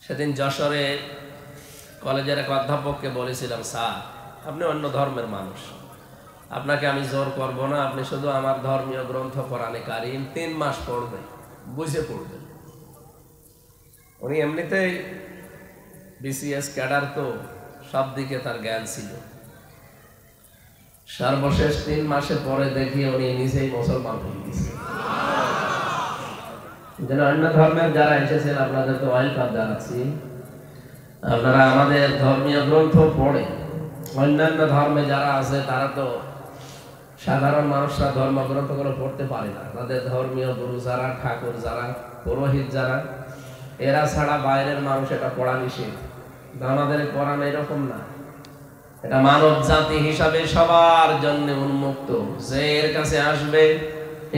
সেদিন যশোরে কলেজের এক অধ্যাপককে বলেছিলাম, স্যার আপনি অন্য ধর্মের মানুষ, আপনাকে আমি জোর করব না, আপনি শুধু আমার ধর্মীয় গ্রন্থ কোরআনে কারিম 3 মাস পড়বেন, বুঝে পড়বেন। উনি এমনিতেই বিসিএস ক্যাডার, তো সব দিকে তার জ্ঞান ছিল। সর্বশেষ 3 মাসে পরে দেখি উনি নিজেই মুসলমান হয়ে গেছে। যেন অন্য ধর্মের যারা এসেছেন আপনাদের তো ওয়েলকাম জানাচ্ছি। আপনারা আমাদের ধর্মীয় গ্রন্থ পড়ে, অন্যান্য ধর্মে যারা আছে তারা তো সাধারণ মানুষরা ধর্মগ্রন্থগুলো পড়তে পারে না। তাদের ধর্মীয় গুরু যারা, ঠাকুর যারা, পুরোহিত যারা, এরা ছাড়া বাইরের মানুষ এটা পড়া নিষেধ। আমাদের কোরআন এরকম না, এটা মানব জাতি হিসাবে সবার জন্য উন্মুক্ত। যে এর কাছে আসবে,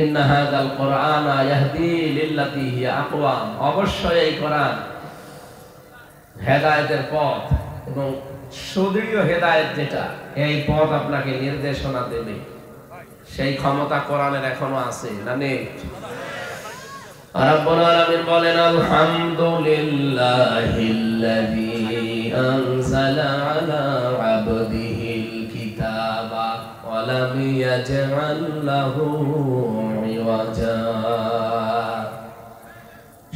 ইন্না হাযাল কুরআনা ইয়াহদি লিল্লাতী হিয়া আকওয়াম, অবশ্যই এই কোরআন হেদায়েতের পথ এবং সুদৃঢ় হেদায়েত, যেটা এই পথ আপনাকে নির্দেশনা দেবে, সেই ক্ষমতা কোরআনের এখনো আছে না নেই? রব্বুল আলামিন বলেন, আলহামদুলিল্লাহিল্লাযী আনজালা আলা আবদিহিল কিতাবা ওয়া লাম ইয়াজআল লাহু ইওয়াজা।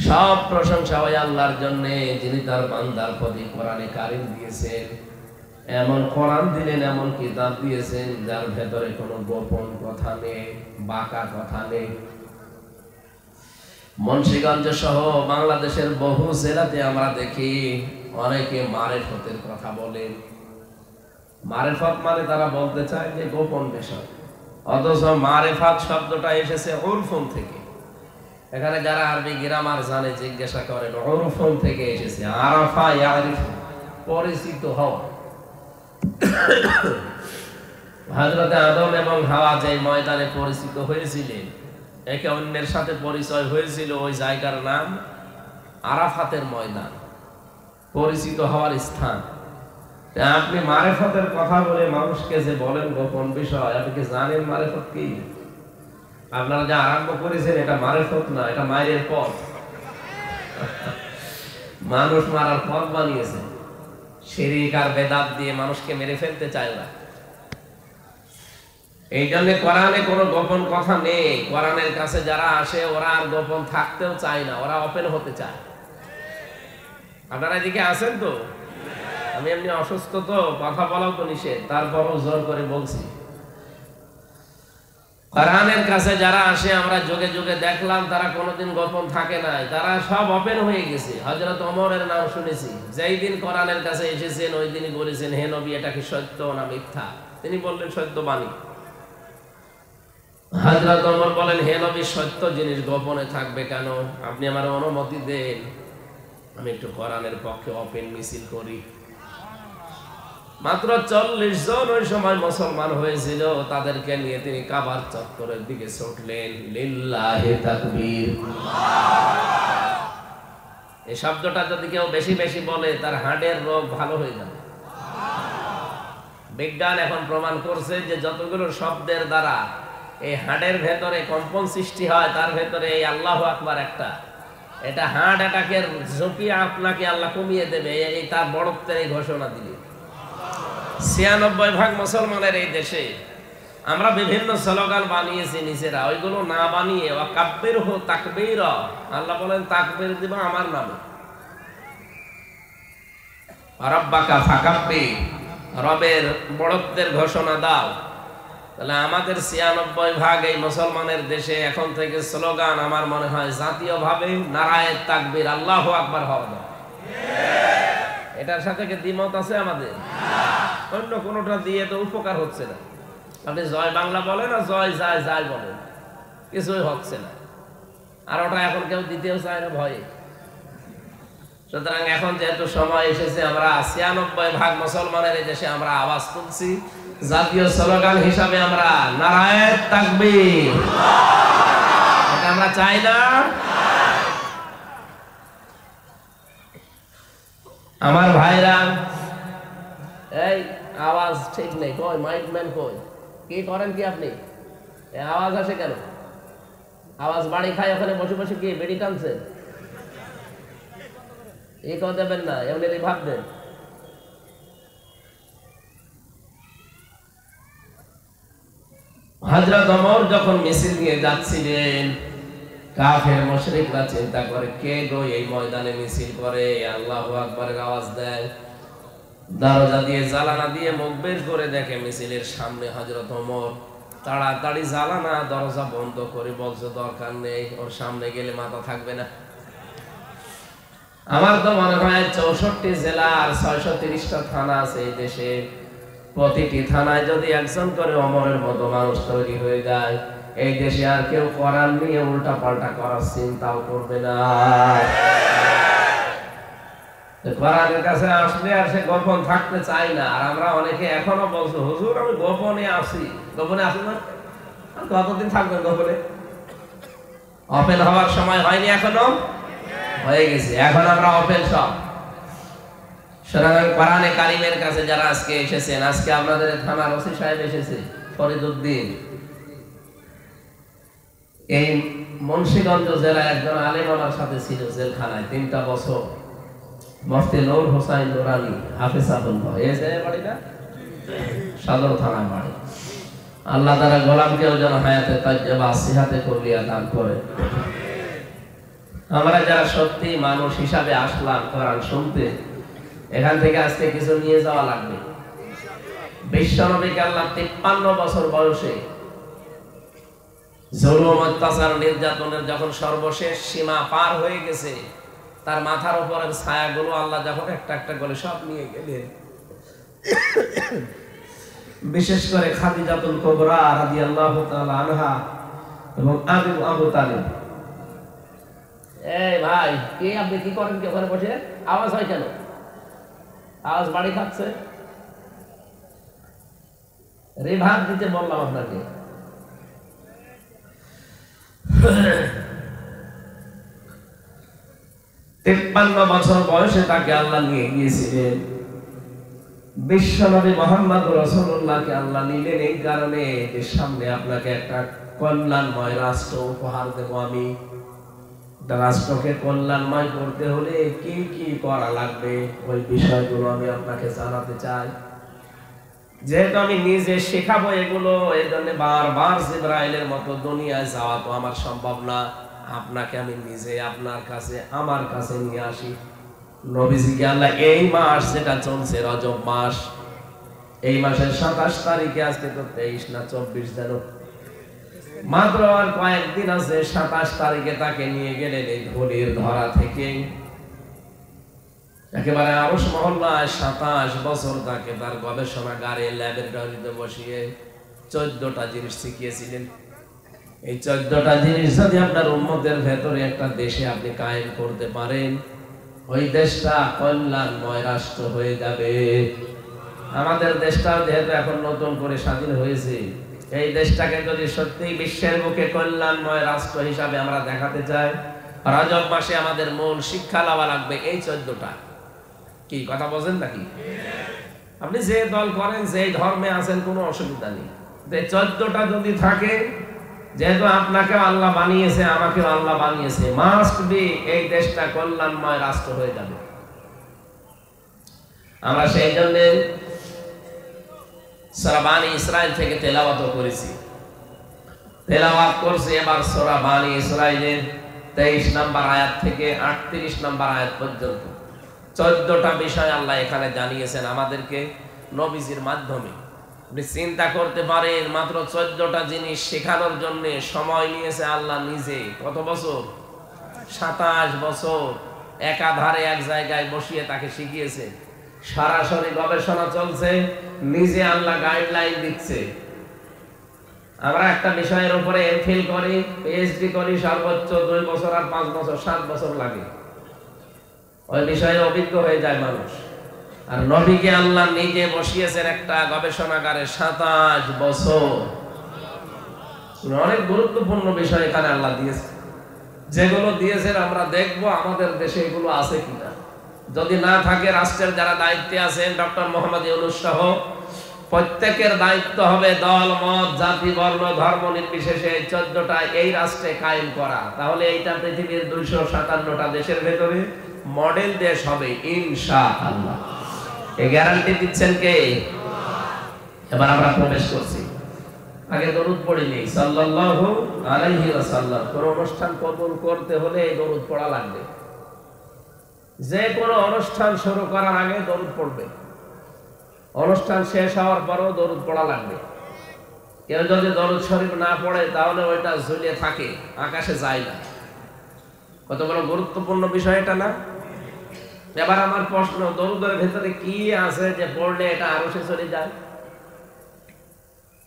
সব প্রশংসা ওই আল্লাহর জন্য, যিনি তার বান্দার প্রতি কোরআনে কারিম দিয়েছেন। এমন কোরআন দিলেন, এমন কিতাব দিয়েছেন যার ভেতরে কোনো গোপন কথা নেই, বাঁকা কথা নেই। মুন্সিগঞ্জ সহ বাংলাদেশের বহু জেলাতে আমরা দেখি অনেকে মারেফতের কথা বলেন। মারেফত মানে তারা বলতে চায় যে গোপন বিষয়, অথচ মারেফাত শব্দটা এসেছে উরফুন থেকে। এখানে যারা আরবি গ্রামার জানে জিজ্ঞাসা করেন, উরফুন থেকে এসেছে। আরাফা ইয়ারিফু, পরিচিত হওয়া। হযরত আদম এবং হাওয়া যে ময়দানে পরিচিত হয়েছিলেন, একে অন্যের সাথে পরিচয় হয়েছিল, ওই জায়গার নাম আরাফাতের ময়দান, পরিচিত হওয়ার স্থান। আপনি মারেফতের কথা বলে মানুষকে যে বলেন গোপন বিষয়, আপনি কি জানেন মারেফত কি? আপনারা যা আরম্ভ করেছেন এটা মারেফত না, এটা মায়ের পথ। মানুষ মারার পথ বানিয়েছে, শিরক আর বেদাত দিয়ে মানুষকে মেরে ফেলতে চায় না। এই জন্য কোরআনে কোনো গোপন কথা নেই। কোরআনের কাছে যারা আসে ওরা আর গোপন থাকতেও চায় না, ওরা ওপেন হতে চায়। আপনারা এদিকে আছেন তো? আমি এমনি অসুস্থ, তো কথা বলাও তো নিষেধ, তারপরও জোর করে বলছি। কোরআনের কাছে যারা আসে আমরা যুগে যুগে দেখলাম তারা কোনোদিন গোপন থাকে নাই, তারা সব ওপেন হয়ে গেছে। হযরত ওমরের নাম শুনেছি, যেই দিন কোরআনের কাছে এসেছেন ওই দিনই বলেছেন, হে নবী এটা কি সত্য না মিথ্যা? তিনি বললেন সত্যবাণী। হযরত ওমর বলেন, হে নবী সত্য জিনিস গোপনে থাকবে কেন? আপনি আমার অনুমতি দেন, আমি একটু কোরআনের পক্ষে ওপেন মিছিল করি। মাত্র 40 জন ওই সময় মুসলমান হয়েছিল, তাদেরকে নিয়ে তিনি কাবার চত্বরের দিকে ছুটলেন। লিল্লাহি তাকবীর। এই শব্দটা যদি কেউ বেশি বেশি বলে তার হার্টের রোগ ভালো হয়ে যাবে। বিজ্ঞান এখন প্রমাণ করছে যে যতগুলো শব্দের দ্বারা এই হার্টের ভেতরে কম্পন সৃষ্টি হয়, তার ভেতরে এই আল্লাহু আকবার একটা, এটা হার্ট অ্যাটাকের ঝুঁকি আপনাকে আল্লাহ কমিয়ে দেবে, এই তার বড়ত্বের এই ঘোষণা দিলে। 96% মুসলমানের এই দেশে আমরা বিভিন্ন স্লোগান বানিয়েছি নিজেরা, ওইগুলো না বানিয়ে ওয়াকাব্বিরহু তাকবীরা, আল্লাহ বলেন তাকবীর দিব আমার নামে। রাব্বাকা ফাকাব্বির, রবের বড়ত্বের ঘোষণা দাও। তাহলে আমাদের 96% এই মুসলমানের দেশে এখন থেকে স্লোগান আমার মনে হয় জাতীয়ভাবে নারায়ে তাকবীর, আল্লাহু আকবার হওয়া দরকার। এটার সাথে কি দ্বিমত আছে আমাদের? অন্য কোনোটা দিয়ে তো উপকার হচ্ছে না। আপনি জয় বাংলা বলেন আর জয় যায় যায় বলেন, কিছুই হচ্ছে না। আর ওটা এখন কেউ দিতেও চায় না ভয়ে। সুতরাং এখন যেহেতু সময় এসেছে, আমরা 96% মুসলমানের এই দেশে আমরা আওয়াজ তুলছি, জাতীয় স্লোগান হিসাবে আমরা নারায়ে তাকবীর, এটা আমরা চাই না। আমার ভাইরা, এই আওয়াজ ঠিক নেই, কই মাইক ম্যান কই? কি করেন কি আপনি? আওয়াজ আসে কেন? আওয়াজ বাড়ি খায় ওখানে বসে বসে কি বেড়ি টানছেন? এই কথা দেবেন না, এমনি ভাববেন। হযরত ওমর যখন মিছিল নিয়ে যাচ্ছিলেন, কাফের মুশরিকরা চিন্তা করে কে গো এই ময়দানে মিছিল করে, আল্লাহু আকবারের আওয়াজ দেয়। দরজা দিয়ে জানালা দিয়ে মুখ বের করে দেখে মিছিলের সামনে হযরত ওমর। তাড়াতাড়ি জানালা দরজা বন্ধ করে বলছে দরকার নেই, ওর সামনে গেলে মাথা থাকবে না। আমার তো মনে হয় 64 জেলা আর 630টা থানা আছে এই দেশে, প্রতিটি থানায় যদি একজন করে ওমরের মতো মানুষ তৈরি হয়ে যায়, এই দেশে আর কেউ কোরআন নিয়ে উল্টা পাল্টা করার চিন্তাও করবে না। কোরআনের কাছে আসলে আর সে গোপন থাকতে চাই না। আর আমরা অনেকে এখনো বলছো হুজুর আমি গোপনে আছি। গোপনে আছি না, কতদিন থাকবেন গোপনে? ওপেন হওয়ার সময় হয়নি, এখনো হয়ে গেছে। এখন আমরা ওপেন সব। সুতরাং কোরআনে কারিমের কাছে যারা আজকে এসেছেন, আজকে আপনাদের থানার ওসি সাহেব এসেছে ফরিদউদ্দিন, এই মুন্সিগঞ্জ জেলায় একজন আলেম আমার সাথে ছিল জেলখানায় 3টা বছর, মুফতি নূর হোসেন নুরানি হাফেজাহুল্লাহ। এই যে বাড়ি না, সদর থানা বাড়ি। আল্লাহ তাআলা গোলামকেও যেন হায়াতে তাইয়্যিবা সিহাতে কুল্লিয়া দান করে। আমরা যারা সত্যি মানুষ হিসাবে আসলাম কোরআন শুনতে, এখান থেকে আজকে কিছু নিয়ে যাওয়া লাগবে। বিশ্বনবীকে আল্লাহ 53 বছর বয়সে জুলুম অত্যাচার নির্যাতনের যখন সর্বশেষ সীমা পার হয়ে গেছে, তার মাথার উপরের ছায়াগুলো আল্লাহ যখন একটা একটা করে সব নিয়ে গেলেন, বিশেষ করে খাদিজাতুল কুবরা রাদিয়াল্লাহু তাআলা আনহা এবং আবু তালিব। এই ভাই কে আপনি কি করেন কি ওখানে বসে? আওয়াজ হয় কেন? আওয়াজ বাড়ি খাচ্ছে। রিভার দিতে বললাম আপনাকে। 53 বছর বয়সে তাকে আল্লাহ নিয়ে গিয়েছিলেন। বিশ্বনবী মুহাম্মদ রাসূলুল্লাহকে আল্লাহ নিলেন এই কারণে যে সামনে আপনাকে একটা কল্যাণময় রাষ্ট্র উপহার দেব আমি। রাষ্ট্রকে কল্যাণময় করতে হলে কি কি করা লাগবে ওই বিষয়গুলো আমি আপনাকে জানাতে চাই। যেহেতু আমি নিজে শেখাবো এগুলো, এই জন্য বারবার জিবরাইলের মতো দুনিয়ায় যাওয়া তো আমার সম্ভব না। আপনাকে আমি নিজে আপনার কাছে আমার কাছে নিয়ে আসি। নবীজিকে আল্লাহ এই মাস যেটা চলছে রজব মাস, এই মাসের 27 তারিখে, আজকে তো 23 না 24 যেন, মাত্র আর কয়েকদিন আছে 27 তারিখে তাকে নিয়ে গেলেন এই ধুলির ধরা থেকে একেবারে আরশ মহল্লায়। 27 বছর তাকে তার গবেষণাগারে ল্যাবরেটরিতে বসিয়ে 14টা জিনিস শিখিয়েছিলেন। এই 14টা জিনিস যদি আপনার উম্মতের ভেতরে একটা দেশে আপনি কায়েম করতে পারেন, ওই দেশটা কল্যাণময় রাষ্ট্র হয়ে যাবে। আমাদের দেশটাও যেহেতু এখন নতুন করে স্বাধীন হয়েছে, এই দেশটাকে যদি সত্যি বিশ্বের বুকে কল্যাণময় রাষ্ট্র হিসাবে আমরা দেখাতে চাই, রজব মাসে আমাদের মূল শিক্ষা লওয়া লাগবে এই 14টা। কি কথা বলেন নাকি? আপনি যে দল করেন, যে ধর্মে আছেন, কোনো অসুবিধা নেই। 14টা যদি থাকে, যেহেতু আপনাকে আল্লাহ বানিয়েছে, আমাকেও আল্লাহ বানিয়েছে, মাস্ট বি এই দেশটা কল্যাণময় রাষ্ট্র হয়ে যাবে। আমরা সেই জন্য সূরা বানী ইসরাইল থেকে তেলাওয়াত করেছি, তেলাওয়াত করছি এবার সূরা বানী ইসরাইলের 23 নম্বর আয়াত থেকে 38 নম্বর আয়াত পর্যন্ত 14টা বিষয় আল্লাহ এখানে জানিয়েছেন আমাদেরকে নবীজির মাধ্যমে। আপনি চিন্তা করতে পারেন, মাত্র 14টা জিনিস শেখানোর জন্য সময় নিয়েছে আল্লাহ নিজে। কত বছর? 27 বছর একাধারে এক জায়গায় বসিয়ে তাকে শিখিয়েছে। সরাসরি গবেষণা চলছে, নিজে আল্লাহ গাইডলাইন দিচ্ছে। আমরা একটা বিষয়ের উপরে এমফিল করি, পিএইচডি করি, সর্বোচ্চ 2 বছর আর 5 বছর 7 বছর লাগে, ওই বিষয়ে অভিজ্ঞ হয়ে যায় মানুষ। আর নবীকে আল্লাহ নিজে বসিয়েছেন একটা গবেষণাগারে 27 বছর। অনেক গুরুত্বপূর্ণ বিষয় এখানে আল্লাহ দিয়েছে, যেগুলো দিয়েছেন আমরা দেখবো আমাদের দেশে এগুলো আছে কিনা। যদি না থাকে, রাষ্ট্রের যারা দায়িত্বে আছেন, ডক্টর মোহাম্মদ ইউনূস সহ প্রত্যেকের দায়িত্ব হবে দল মত জাতি বর্ণ ধর্ম নির্বিশেষে 14টা এই রাষ্ট্রে কায়েম করা। তাহলে এইটা পৃথিবীর 257টা দেশের ভেতরে মডেল দেশ হবে ইনশাআল্লাহ। এই গ্যারান্টি দিচ্ছেন কে? এবার আমরা প্রবেশ করছি। আগে দরুদ পড়িনি সাল্লাল্লাহু আলাইহি ওয়াসাল্লাম। কোন অনুষ্ঠান কবুল করতে হলে এই দরুদ পড়া লাগবে। যে কোনো অনুষ্ঠান শুরু করার আগে দরুদ পড়বে, অনুষ্ঠান শেষ হওয়ার পরেও দরুদ পড়া লাগবে। কেউ যদি দরুদ শরীফ না পড়ে তাহলে ওইটা ঝুলিয়ে থাকে, আকাশে যায় না। কত বড় গুরুত্বপূর্ণ বিষয় এটা না? এবার আমার প্রশ্ন, দরুদের ভেতরে কি আছে যে পড়লে এটা আরো সে চলে যায়?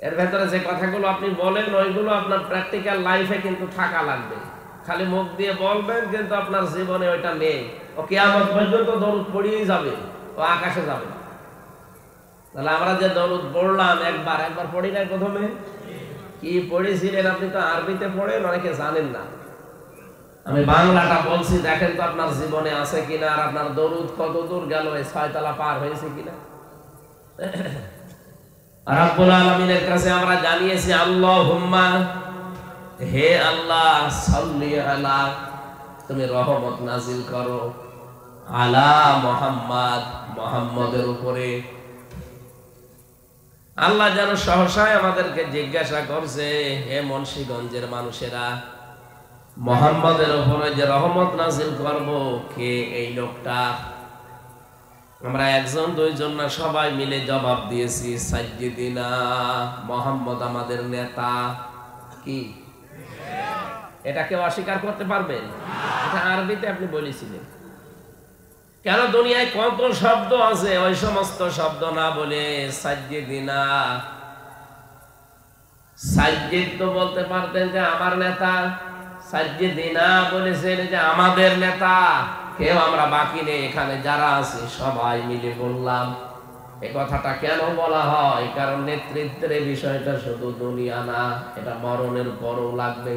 এর ভেতরে যে কথাগুলো আপনি বলেন ওইগুলো আপনার প্র্যাকটিক্যাল লাইফে কিন্তু থাকা লাগবে। খালি মুখ দিয়ে বলবেন কিন্তু আপনার জীবনে ওইটা নেই। ও কিয়ামত পর্যন্ত দরুদ পড়িয়েই যাবে, ও আকাশে যাবে। তাহলে আমরা যে দরুদ পড়লাম একবার পড়ি নাই প্রথমে? কি পড়েছিলেন? আপনি তো আরবিতে পড়েন, অনেকে জানেন না। আমি বাংলাটা বলছি, দেখেন তো আপনার জীবনে আছে কিনা, আর আপনার দরুদ কত দূর গেল, এই 6 তলা পার হয়েছে কিনা। রাব্বুল আলামিনের কাছে আমরা জানিয়েছি আল্লাহুম্মা, হে আল্লাহ, সাল্লি আলা, তুমি রহমত নাজিল করো আলা মুহাম্মদ, মুহাম্মদের উপরে। আল্লাহ যেন সহসায় আমাদেরকে জিজ্ঞাসা করছে, হে মুন্সিগঞ্জের মানুষেরা, মুহাম্মদের উপরে যে রহমত নাজিল করব, কে এই লোকটা? আমরা একজন দুইজন না, সবাই মিলে জবাব দিয়েছি সাইয়্যিদিনা মুহাম্মদ, আমাদের নেতা। কি এটা কেউ অস্বীকার করতে পারবেন? এটা আরবিতে আপনি বলেছিলেন। কেন? দুনিয়ায় কত শব্দ আছে, ওই সমস্ত শব্দ না বলে সাইয়্যিদিনা, সাইয়্যিদ তো বলতে পারতেন যে আমার নেতা, সাইয়্যিদিনা বলেছেন যে আমাদের নেতা। কেউ আমরা বাকি নেই, এখানে যারা আছে সবাই মিলে বললাম। এই কথাটা কেন বলা হয়? কারণ নেতৃত্বের বিষয়টা শুধু দুনিয়া না, এটা মরণের পরও লাগবে।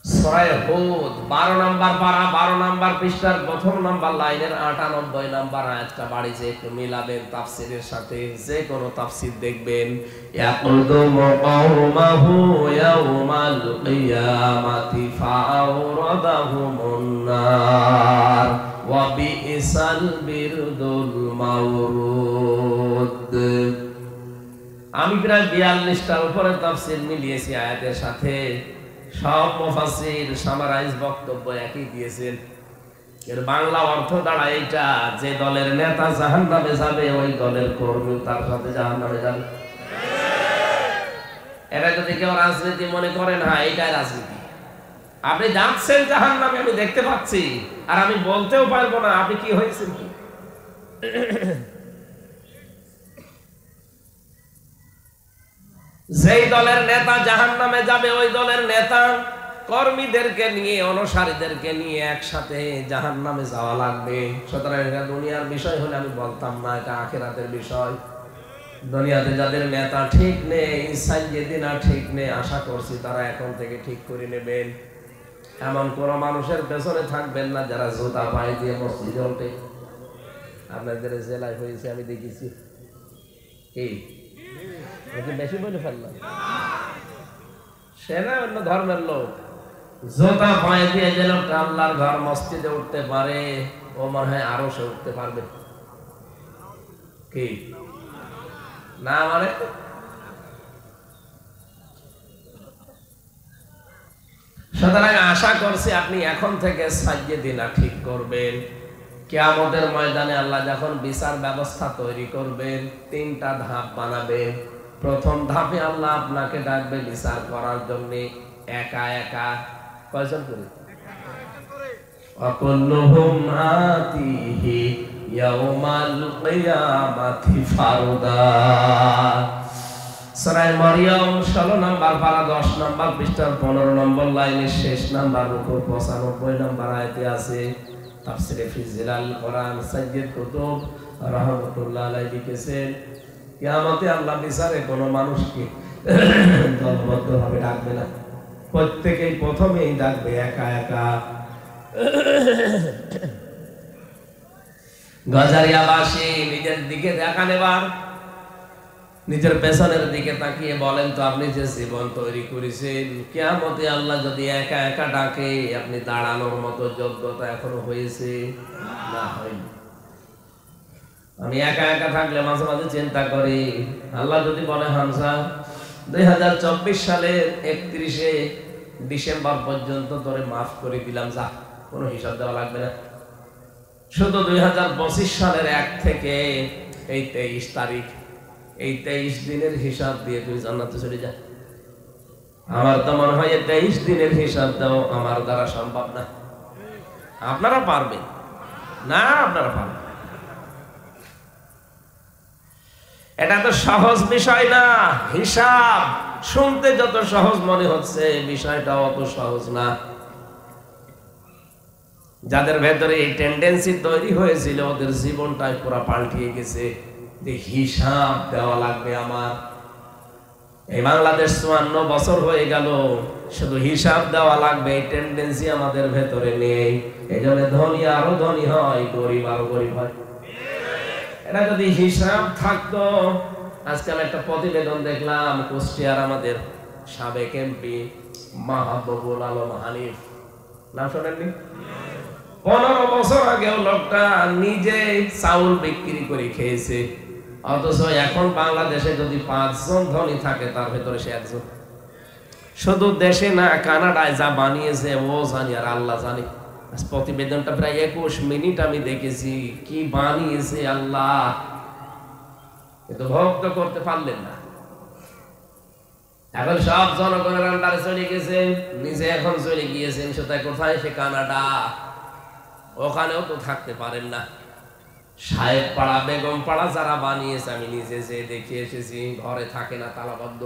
সূরা হুদ 12 নম্বর পারা, 12 নম্বর পৃষ্ঠার প্রথম নম্বর লাইনের 98 নম্বর আয়াতটা বাড়িতে একটু মিলাবেন তাফসীরের সাথে। যে কোনো তাফসীর দেখবেন, ইয়াকুদুমু কওমাহু ইয়াউমাল কিয়ামাতি ফাআওরাদাহুমুন নার ওয়া বিইসাল বিরদুল মাওরুদ। আমি প্রায় 42টার উপরে তাফসীর মিলিয়েছি আয়াতের সাথে। সব মুফাসসির সামারাইজ বক্তব্য একই দিয়েছেন। এর বাংলা অর্থ দাঁড়ায় এইটা, যে দলের নেতা জাহান্নামে যাবে ওই দলের কর্মী তার সাথে জাহান্নামে যাবে। এটা যদি কেউ রাজনীতি মনে করেন, হ্যাঁ এইটাই রাজনীতি। আপনি যাচ্ছেন জাহান্নামে, আমি দেখতে পাচ্ছি, আর আমি বলতেও পারবো না আপনি কি হয়েছেন কি। যেই দলের নেতা জাহান্নামে যাবে ওই দলের নেতা কর্মীদেরকে নিয়ে, অনুসারীদেরকে নিয়ে একসাথে জাহান্নামে যাওয়া লাগবে। সুতরাং এটা দুনিয়ার বিষয় হলে আমি বলতাম না, এটা আখিরাতের বিষয়। দুনিয়াতে যাদের নেতা ঠিক নেই, সাইয়্যিদিনা ঠিক নেই, আশা করছি তারা এখন থেকে ঠিক করে নেবেন। এমন কোন মানুষের পেছনে থাকবেন না যারা জুতা পায়ে দিয়ে মসজিদে ওঠে। আপনাদের জেলায় হয়েছে, আমি দেখেছি। এই বেশি বলে ফেললাম, সে না অন্য ধর্মের লোক, জোতা পায়ে দিয়ে যে লোকটা আল্লাহর ঘর মসজিদে উঠতে পারে, ও মনে হয় আরো সে উঠতে পারবে। কি না মানে? সুতরাং আশা করছি আপনি এখন থেকে সাইয়্যিদিনা ঠিক করবেন। কিয়ামতের ময়দানে আল্লাহ যখন বিচার ব্যবস্থা তৈরি করবেন, 3টা ধাপ বানাবেন। প্রথম ধাপে আল্লাহ আপনাকে ডাকবে বিচার করার জন্য একা একা। কয়জন করে? ওয়াকুল্লুহুম আতিহি ইয়াউমাল কিয়ামাতি ফারদা। সূরা মারইয়াম 16 নম্বর পারা 10 নম্বর পৃষ্ঠার 15 নম্বর লাইনের শেষ নাম্বার রুকু 95 নম্বর আয়াতে আছে। তাফসীরে ফি জিলাল কোরআন সাইয়্যিদ কুতুব রাহমাতুল্লাহ আলাইহি লিখেছেন, কিয়ামতে আল্লাহ বিচারে কোনো মানুষকে দলবদ্ধভাবে ডাকবে না, প্রত্যেকেই প্রথমেই ডাকবে একা একা। গজারিয়াবাসী নিজের দিকে দেখা নেবার, নিজের পেছনের দিকে তাকিয়ে বলেন তো, আপনি যে জীবন তৈরি করেছেন, কিয়ামতে আল্লাহ যদি একা একা ডাকে, আপনি দাঁড়ানোর মতো যোগ্যতা এখনো হয়েছে? না, হয়নি। আমি একা একা থাকলে মাঝে মাঝে চিন্তা করি, আল্লাহ যদি বলে হামজা 2024 সালের 31শে ডিসেম্বর পর্যন্ত তোরে মাফ করে দিলাম, যা, কোনো হিসাব দেওয়া লাগবে না, শুধু 2025 সালের 1 থেকে এই 23 তারিখ, এই 23 দিনের হিসাব দিয়ে তুই জান্নাতে চলে যা। আমার তো মনে হয় 23 দিনের হিসাব দাও আমার দ্বারা সম্ভব না। আপনারা পারবেন না? আপনারা পারবেন? এটা তো সহজ বিষয় না। হিসাব শুনতে যত সহজ মনে হচ্ছে, বিষয়টা অত সহজ না। যাদের ভেতরে এই টেন্ডেন্সি তৈরি হয়েছিল, ওদের জীবনটাই পুরো পাল্টিয়ে গেছে যে হিসাব দেওয়া লাগবে আমার। এই বাংলাদেশ 54 বছর হয়ে গেল, শুধু হিসাব দেওয়া লাগবে এই টেন্ডেন্সি আমাদের ভেতরে নেই। এই জন্য ধনী আরো ধনী হয়, গরিব আরো গরিব হয়। এটা যদি হিসাব থাকতো, আজকে আমি একটা প্রতিবেদন দেখলাম, কুষ্টিয়ার আমাদের সাবেক এমপি মাহবুবুল আলম হানিফ, নাম শোনেননি? 15 বছর আগেও লোকটা নিজে চাউল বিক্রি করে খেয়েছে, অথচ এখন বাংলাদেশে যদি 5 জন ধনী থাকে, তার ভেতরে সে একজন। শুধু দেশে না, কানাডায় যা বানিয়েছে ও জানি আর আল্লাহ জানি। প্রতিবেদনটা প্রায় 21 মিনিট আমি দেখেছি, কি বানিয়েছে আল্লাহ, কিন্তু ভক্ত করতে পারলেন না। এখন সব জনগণের আন্ডারে চলে গেছে, নিজে এখন চলে গিয়েছেন সেটাই কোথায়? সে কানাডা। ওখানেও তো থাকতে পারেন না। সাহেব পাড়া, বেগম পাড়া যারা বানিয়েছে, আমি নিজে যে দেখে এসেছি, ঘরে থাকে না, তালাবদ্ধ।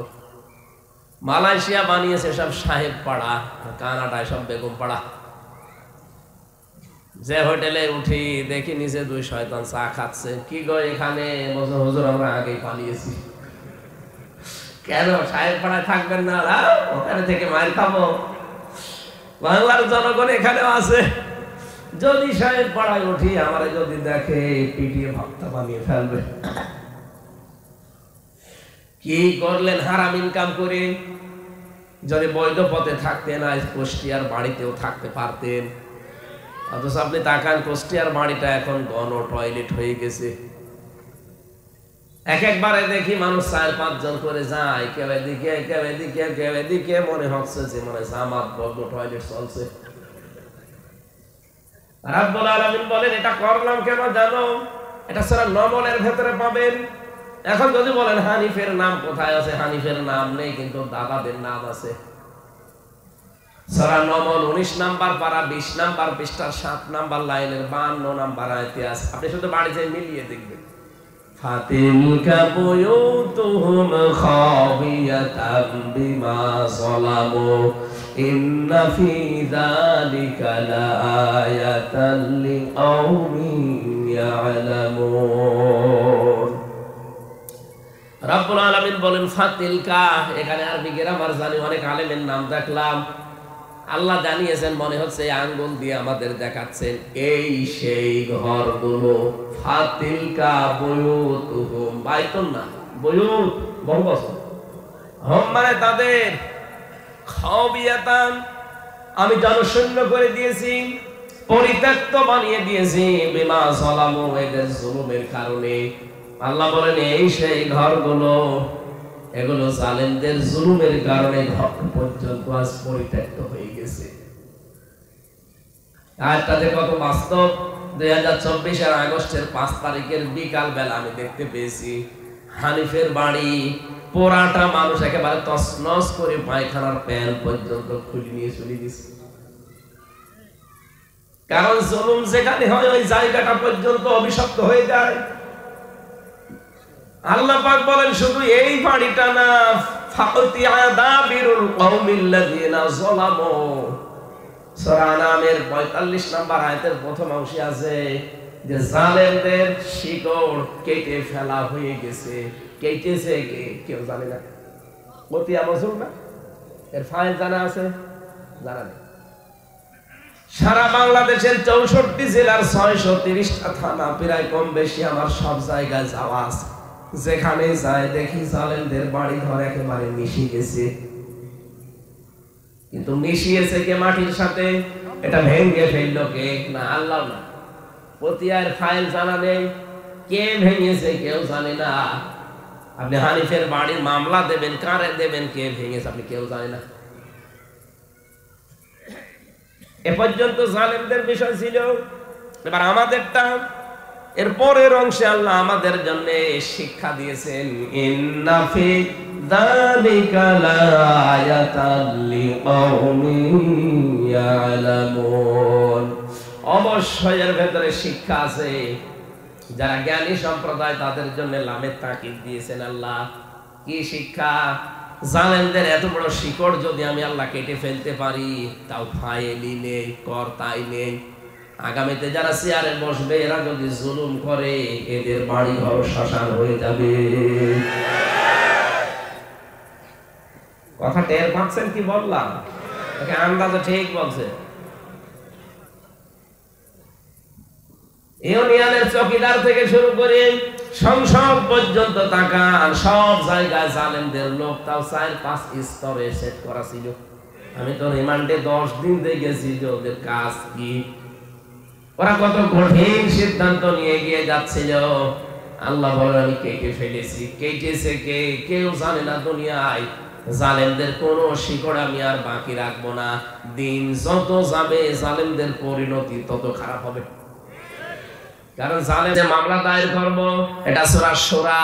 মালয়েশিয়া বানিয়েছে সব সাহেব পাড়া, কানাডায় সব বেগম পাড়া। যে হোটেলে উঠি দেখি নিচে 2 শয়তান চা খাচ্ছে। কি গো এখানে? হুজুর আমরা আগেই পালিয়েছি। কেন সাহেব পাড়ায় থাকবেন না? ওখানে থেকে মার খাবো। বাংলার জনগণ এখানেও আছে। যদি সাহেব পাড়ায় উঠি, আমারে যদি দেখে পিটিয়ে ভক্তা বানিয়ে ফেলবে। কি করলেন হারাম ইনকাম করে? যদি বৈধ পথে থাকতেন, আজ কুষ্টিয়ার বাড়িতেও থাকতে পারতেন। অথচ আপনি তাকান, কুষ্টিয়ার বাড়িটা এখন গণ টয়লেট হয়ে গেছে। একবারে দেখি মানুষ 4-5 জন করে যায়, কেউ এদিকে কেউ এদিকে কেউ এদিকে, মনে হচ্ছে যে মানে জামাত বদ্ধ টয়লেট চলছে। রাব্বুল আলামিন বলেন, এটা করলাম কেন জানো? এটা সূরা নমলের ভেতরে পাবেন। এখন যদি বলেন হানিফের নাম কোথায় আছে? হানিফের নাম নেই, কিন্তু দাদাদের নাম আছে। সূরা নমল 19 নাম্বার পারা 20 নাম্বার পৃষ্ঠার 7 নাম্বার লাইনের 52 নাম্বার আয়াতে আছে। আপনি শুধু বাড়ি যেয়ে মিলিয়ে দেখবেন। ফাতিলকা বুয়ুতুহুম খাবিয়াতাম বিমা যালামু ইন্না ফি যালিকা লাআয়াতান লিকাওমিন ইয়ালামুন। রাব্বুল আলামিন বলেন ফাতিলকা, এখানে আরবি গ্রামার জানি, অনেক আলেমের নাম দেখলাম। আল্লাহ জানিয়েছেন, মনে হচ্ছে আঙ্গুল দিয়ে আমাদের দেখাচ্ছেন, এই সেই ঘরগুলো। ফাতিলকা বুয়ুতুহুম, বাইতুন না, বুয়ুত বহু বছর, হোম মানে তাদের, খাবিয়াতান আমি জনশূন্য করে দিয়েছি, পরিত্যক্ত বানিয়ে দিয়েছি, বিমা যালামু এদের জুলুমের কারণে। আল্লাহ বলেন এই সেই ঘরগুলো, এগুলো জালেমদের জুলুমের কারণে ঘর পর্যন্ত আজ পরিত্যক্ত হয়ে গেছে। আয়াতটাতে কত বাস্তব। 2024 আগস্টের 5 তারিখের বিকাল বেলা আমি দেখতে পেয়েছি হানিফের বাড়ি পোড়াটা মানুষ একেবারে তছনছ করে পায়খানার প্যান পর্যন্ত খুলে নিয়ে চলে গেছে। কারণ জুলুম যেখানে হয় ওই জায়গাটা পর্যন্ত অভিশপ্ত হয়ে যায়। আল্লাহ পাক বলেন শুধু এই বাড়িটা না, ফাকতিয়া দাবিরুল কওমিল্লাযিনা যালামু। সূরা আনামের 45 নম্বর আয়াতের প্রথম অংশে আছে যে জালেমদের শিকড় কেটে ফেলা হয়ে গেছে। কেটেছে কে? কেউ জানে না। কতিয়া বছর না, এর ফাইল জানা আছে? জানা নেই। সারা বাংলাদেশের 64 জেলার 630টা থানা, প্রায় কম বেশি আমার সব জায়গায় যাওয়া আছে। যেখানে যায় দেখি জালেমদের বাড়ি ঘর একেবারে মিশে গেছে। কিন্তু মিশিয়েছে কে মাটির সাথে? এটা ভেঙে ফেললো কে? না আল্লাহ না। পতিয়ার ফাইল জানা নেই, কে ভেঙেছে কেউ জানে না। আপনি হানিফের বাড়ির মামলা দেবেন, কারে দেবেন, কে ভেঙেছে আপনি কেউ জানে না। এ পর্যন্ত জালেমদের বিষয় ছিল। এবার আমাদেরটা, এর পরের অংশে আল্লাহ আমাদের জন্য শিক্ষা দিয়েছেন, ইন্না ফি যালিকা লাআয়াতাল লিকাওমিন ইয়ালামুন। অবশ্যই এর ভেতরে শিক্ষা আছে, যারা জ্ঞানী সম্প্রদায় তাদের জন্য লামের তাকিদ দিয়েছেন আল্লাহ। কি শিক্ষা? জালেমদের এত বড় শিকড় যদি আমি আল্লাহ কেটে ফেলতে পারি, তাও ফাইলি নেই, কর্তাই নেই। আগামীতে যারা চেয়ারে বসবে এরা যদি জুলুম করে, এদের বাড়ি ঘর শ্মশান হয়ে যাবে। কথা টের পাচ্ছেন কি বললাম? আন্দাজে ঠিক বলছে। ইউনিয়নের চকিদার থেকে শুরু করে সংসদ পর্যন্ত তাকান, সব জায়গায় জালেমদের লোক, তাও 4-5 স্তরে সেট করা ছিল। আমি তো রিমান্ডে 10 দিন দেখেছি যে ওদের কাজ কি, ওরা কত কঠিন সিদ্ধান্ত নিয়ে গিয়ে যাচ্ছিল। আল্লাহ বলেন আমি কেটে ফেলেছি। কেটেছে কে? কেউ জানে না দুনিয়ায়। জালেমদের কোন শিকড় আমি আর বাকি রাখবো না। দিন যত যাবে জালেমদের পরিণতি তত খারাপ হবে। কারণ জালেমদের মামলা দায়ের করব, এটা সূরা শূরা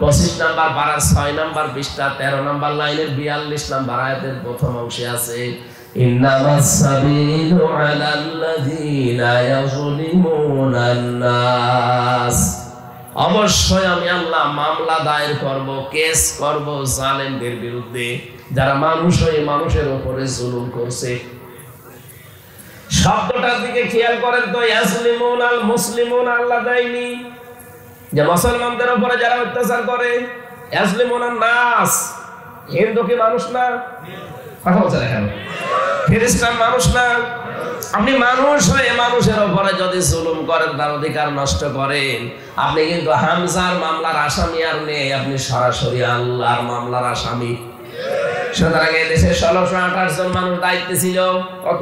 25 নম্বর পারার 6 নম্বর পৃষ্ঠা 13 নম্বর লাইনের 42 নম্বর আয়াতের প্রথম অংশে আছে, ইন্নামাস সাবিলু আলাল্লাযীনা ইয়াযলিমুনান নাস। অবশ্যই আমি আল্লাহ মামলা দায়ের করব, কেস করব জালেমদের বিরুদ্ধে, যারা মানুষ হয়ে মানুষের উপরে জুলুম করছে। শব্দটার দিকে খেয়াল করেন তো, ইয়াসলিমুন আল মুসলিমুন আল্লাহ দেয়নি যে মুসলমানদের উপরে যারা অত্যাচার করে। ইয়াসলিমুন আন নাস, হিন্দু কি মানুষ না? কথা বলছে দেখেন, খ্রিস্টান মানুষ না? আপনি মানুষ হয়ে মানুষের উপরে যদি জুলুম করেন, তার অধিকার নষ্ট করেন, আপনি কিন্তু হামজার মামলার আসামি আর নেই, আপনি সরাসরি আল্লাহর মামলার আসামি। সুতরাং এই দেশে 1628 জন মানুষ দায়িত্বে ছিল। কত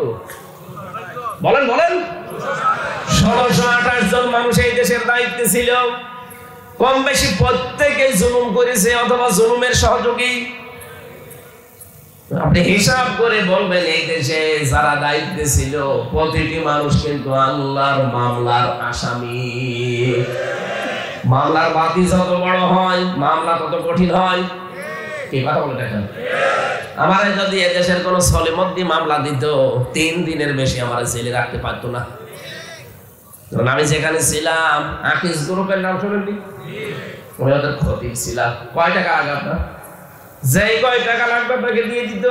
বলেন বলেন? 1628 জন মানুষ এই দেশের দায়িত্বে ছিল। কম বেশি প্রত্যেকে জুলুম করেছে অথবা জুলুমের সহযোগী। আপনি হিসাব করে বলবেন এই দেশে যারা দায়িত্বে ছিল প্রতিটি মানুষ কিন্তু আল্লাহর মামলার আসামি। মামলার বাতি যত বড় হয় মামলা তত কঠিন হয়। কি কথা বলে দেখেন, আমারে যদি এদেশের কোন সলিমদ্দি মামলা দিত, 3 দিনের বেশি আমার জেলে রাখতে পারতো না। কারণ আমি যেখানে ছিলাম, আকিস গ্রুপের নাম শুনেননি? আমি ওদের খতিব ছিলাম। কয় টাকা আগে আপনার? যেই কয় টাকা লাগবে আপনাকে দিয়ে দিত,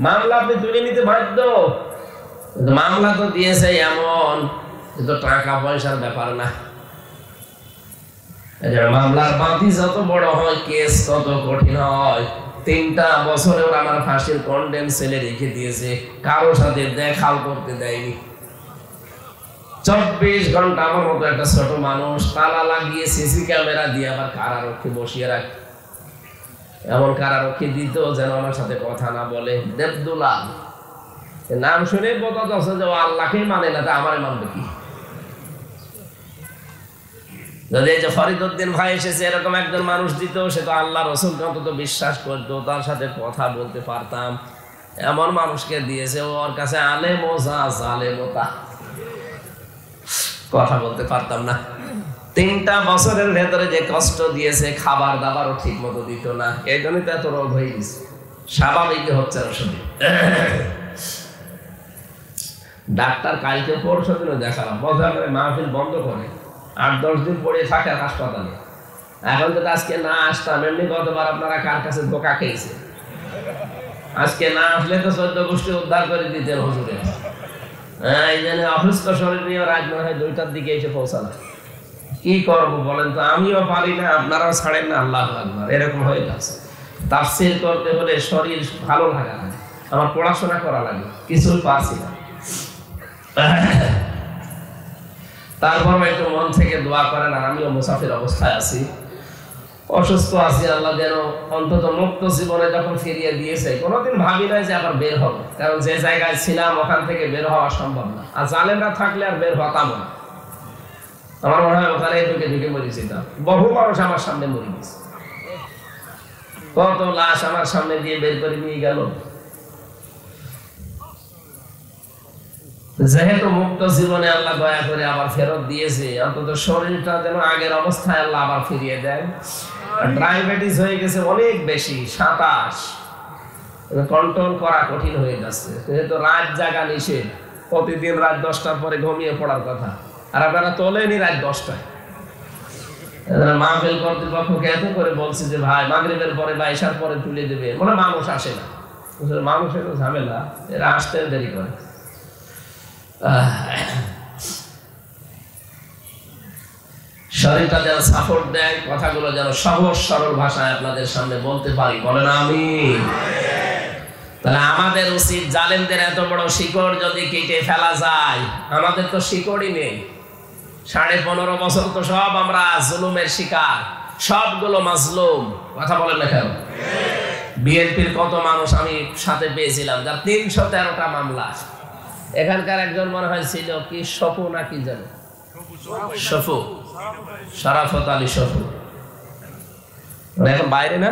মামলা আপনি তুলে নিতে বাধ্য। কিন্তু মামলা তো দিয়েছে এমন, কিন্তু টাকা পয়সার ব্যাপার না। মামলার বাতি যত বড় হয়, কেস তত কঠিন হয়। 3টা বছরে ওরা আমার ফাঁসির কন্ডেম সেলে রেখে দিয়েছে, কারোর সাথে দেখাও করতে দেয়নি। 24 ঘন্টা আমার মতো একটা ছোট মানুষ তালা লাগিয়ে সিসি ক্যামেরা দিয়ে আবার কারারক্ষী বসিয়ে রাখে। এমন কারারক্ষী দিত যেন আমার সাথে কথা না বলে। দেবদুল্লাহ নাম শুনে বোঝা যাচ্ছে যে আল্লাহকেই মানে না, তা আমারে মানবে কি? যদি এই যে ফরিদউদ্দিন ভাই এসেছে এরকম একজন মানুষ দিত, সে তো আল্লাহ রসুলকে অন্তত বিশ্বাস করতো, তার সাথে কথা বলতে পারতাম। এমন মানুষকে দিয়েছে, ওর কাছে আলেম ও যা জালেম ও তা, কথা বলতে পারতাম না। 3টা বছরের ভেতরে যে কষ্ট দিয়েছে, খাবার দাবারও ঠিক মতো দিত না। এই জন্যই তো এত রোগ হয়ে গেছে, স্বাভাবিক হচ্ছে না। শুধু ডাক্তার কালকে পরশু দিনও দেখালাম, মজা করে মাহফিল বন্ধ করে 8-10 দিন পড়ে থাকে হাসপাতালে। এখন যদি আজকে না আসতাম, এমনি গতবার আপনারা কার কাছে ধোকা খেয়েছে। আজকে না আসলে তো 14 গোষ্ঠী উদ্ধার করে দিতেন হুজুরে। এই জন্য অসুস্থ শরীর নিয়ে রাত মনে হয় 2টার দিকে এসে পৌঁছালাম। কি করবো বলেন তো? আমিও পারি না, আপনারাও ছাড়েন না। আল্লাহু আকবার, এরকম হয়ে যাচ্ছে। তাফসীর করতে হলে শরীর ভালো লাগা লাগে, আমার পড়াশোনা করা লাগে, কিছুই পারছি না। তারপর একটু মন থেকে দোয়া করেন। আর আমিও মুসাফির অবস্থায় আছি, অসুস্থ আছি, আল্লাহ যেন অন্তত মুক্ত জীবনে যখন ফিরিয়ে দিয়েছে, কোনোদিন ভাবি নাই যে আবার বের হবো, কারণ যে জায়গায় ছিলাম ওখান থেকে বের হওয়া সম্ভব না। আর জালেমরা থাকলে আর বের হতাম না। আমার মনে হয় ওখানে ঢুকে মরেছিলাম। বহু মানুষ আমার সামনে মরে গেছে, কত লাশ আমার সামনে দিয়ে বের করে নিয়ে গেল। যেহেতু মুক্ত জীবনে আল্লাহ দয়া করে আবার ফেরত দিয়েছে, অন্তত শরীরটা যেন আগের অবস্থায় আল্লাহ আবার ফিরিয়ে দেয়। ডায়াবেটিস হয়ে গেছে অনেক বেশি, 27, কন্ট্রোল করা কঠিন হয়ে যাচ্ছে। যেহেতু রাত জাগা নিষেধ, প্রতিদিন রাত 10টার পরে ঘুমিয়ে পড়ার কথা, আর আপনারা তোলেনি রাত 10টায়। মাহফিল কর্তৃপক্ষকে এত করে বলছি যে ভাই মাগরিবের পরে বা ইশার পরে তুলে দেবে, মানে মানুষ আসে না। মানুষের ঝামেলা, এরা আসতে দেরি করে। শরীরটা যেন সাপোর্ট দেয়, কথাগুলো যেন সহজ সরল ভাষায় আপনাদের সামনে বলতে পারি, বলেন আমিন। তাহলে আমাদের উচিত জালেমদের এত বড় শিকড় যদি কেটে ফেলা যায়। আমাদের তো শিকড়ই নেই, 15.5 বছর তো সব আমরা জুলুমের শিকার, সবগুলো মাজলুম। কথা বলেন না কেন? বিএনপির কত মানুষ আমি সাথে পেয়েছিলাম, যার 313টা মামলা। এখানকার একজন মনে হয় ছিল কি সফু নাকি জানো, সফু, শরাফত আলী সফু, এখন বাইরে না।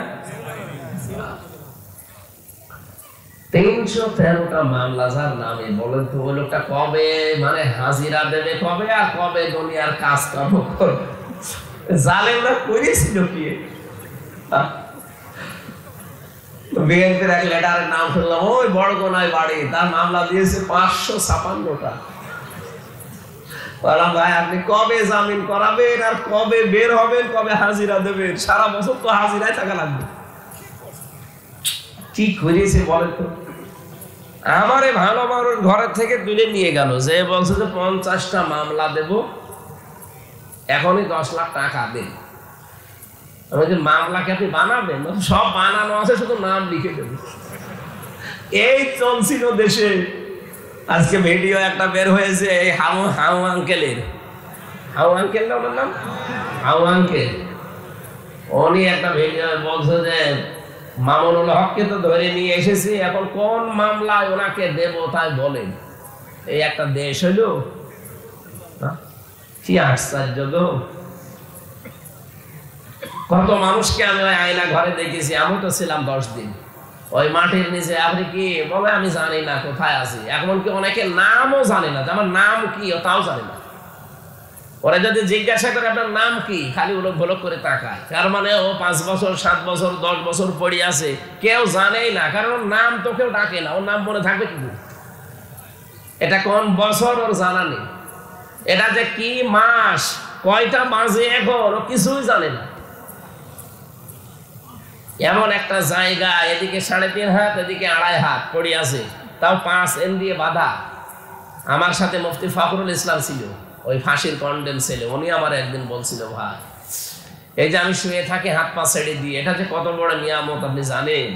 313টা মামলা যার নামে, বলেন তো ওই লোকটা কবে মানে হাজিরা দেবে কবে, আর কবে দুনিয়ার কাজ কাম করবে? জালেমরা করেছিল কি? বিএনপির এক লিডারের নাম শুনলাম, ওই বড়গোনায় বাড়ি, তার মামলা দিয়েছে 556টা। বললাম ভাই আপনি কবে জামিন করাবেন, আর কবে বের হবেন, কবে হাজিরা দেবেন? সারা বছর তো হাজিরায় থাকা লাগবে। কি করেছে বলেন তো? আমারে ভালো মানুষ ঘরের থেকে তুলে নিয়ে গেল, যে বলছে যে 50টা মামলা দেব, এখনই 10 লাখ টাকা দেন। আমি যে মামলাকে আপনি বানাবেন, সব বানানো আছে, শুধু নাম লিখে দেবেন। এই চলছিল দেশে। আজকে ভিডিও একটা বের হয়েছে এই হাউ আঙ্কেলের, হাউ আঙ্কেল না ওনার নাম, হাউ আঙ্কেল। উনি একটা ভিডিও বলছে যে মামুনুল হককে তো ধরে নিয়ে এসেছি, এখন কোন মামলায় ওনাকে দেব তাই বলেন। এই একটা দেশ হইলো, কি আশ্চর্য গো। কত মানুষকে আমি ওই আয়না ঘরে দেখেছি, আমি তো ছিলাম 10 দিন ওই মাটির নিচে। আপনি কি বলে আমি জানি না কোথায় আছি, এমনকি অনেকে নামও জানে না, আমার নাম কি তাও জানে না। ওরা যদি জিজ্ঞাসা করে আপনার নাম কি, খালি উলক ভলক করে তাকায়। তার মানে ও 5 বছর 7 বছর 10 বছর পড়ে আছে, কেউ জানেই না, কারণ ওর নাম তো কেউ ডাকে না। ওর নাম মনে থাকবে কি? এটা কোন বছর ওর জানা নেই, এটা যে কি মাস, কয়টা বাজে এখন, ও কিছুই জানে না। এমন একটা জায়গা, এদিকে 3.5 হাত, এদিকে 2.5 হাত পড়ে আছে, তাও 5 এন দিয়ে বাঁধা। আমার সাথে মুফতি ফখরুল ইসলাম ছিল, ওই ফাঁসির কন্ডেম ছেলে। উনি আমার একদিন বলছিল, ভাই এই যে আমি শুয়ে থাকি হাত পা ছেড়ে দিয়ে, এটা যে কত বড় নিয়ামত আপনি জানেন?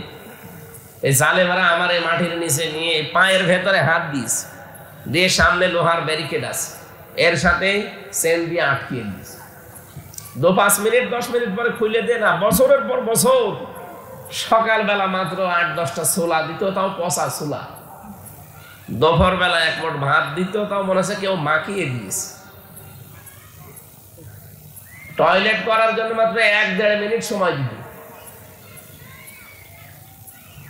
এই জালেমরা আমার এই মাটির নিচে নিয়ে পায়ের ভেতরে হাত দিস দিয়ে, সামনে লোহার ব্যারিকেড আছে, এর সাথে চেন দিয়ে আটকিয়ে দিস। 2-5 মিনিট 10 মিনিট পরে খুলে দে না। বছরের পর বছর সকালবেলা মাত্র 8-10টা ছোলা দিত, তাও পচা ছোলা। দুপুর বেলা 1 মুঠ ভাত দিত, তাও মনে হচ্ছে কেউ মাখিয়ে দিয়েছে। টয়লেট করার জন্য মাত্র 1-1.5 মিনিট সময় দিত।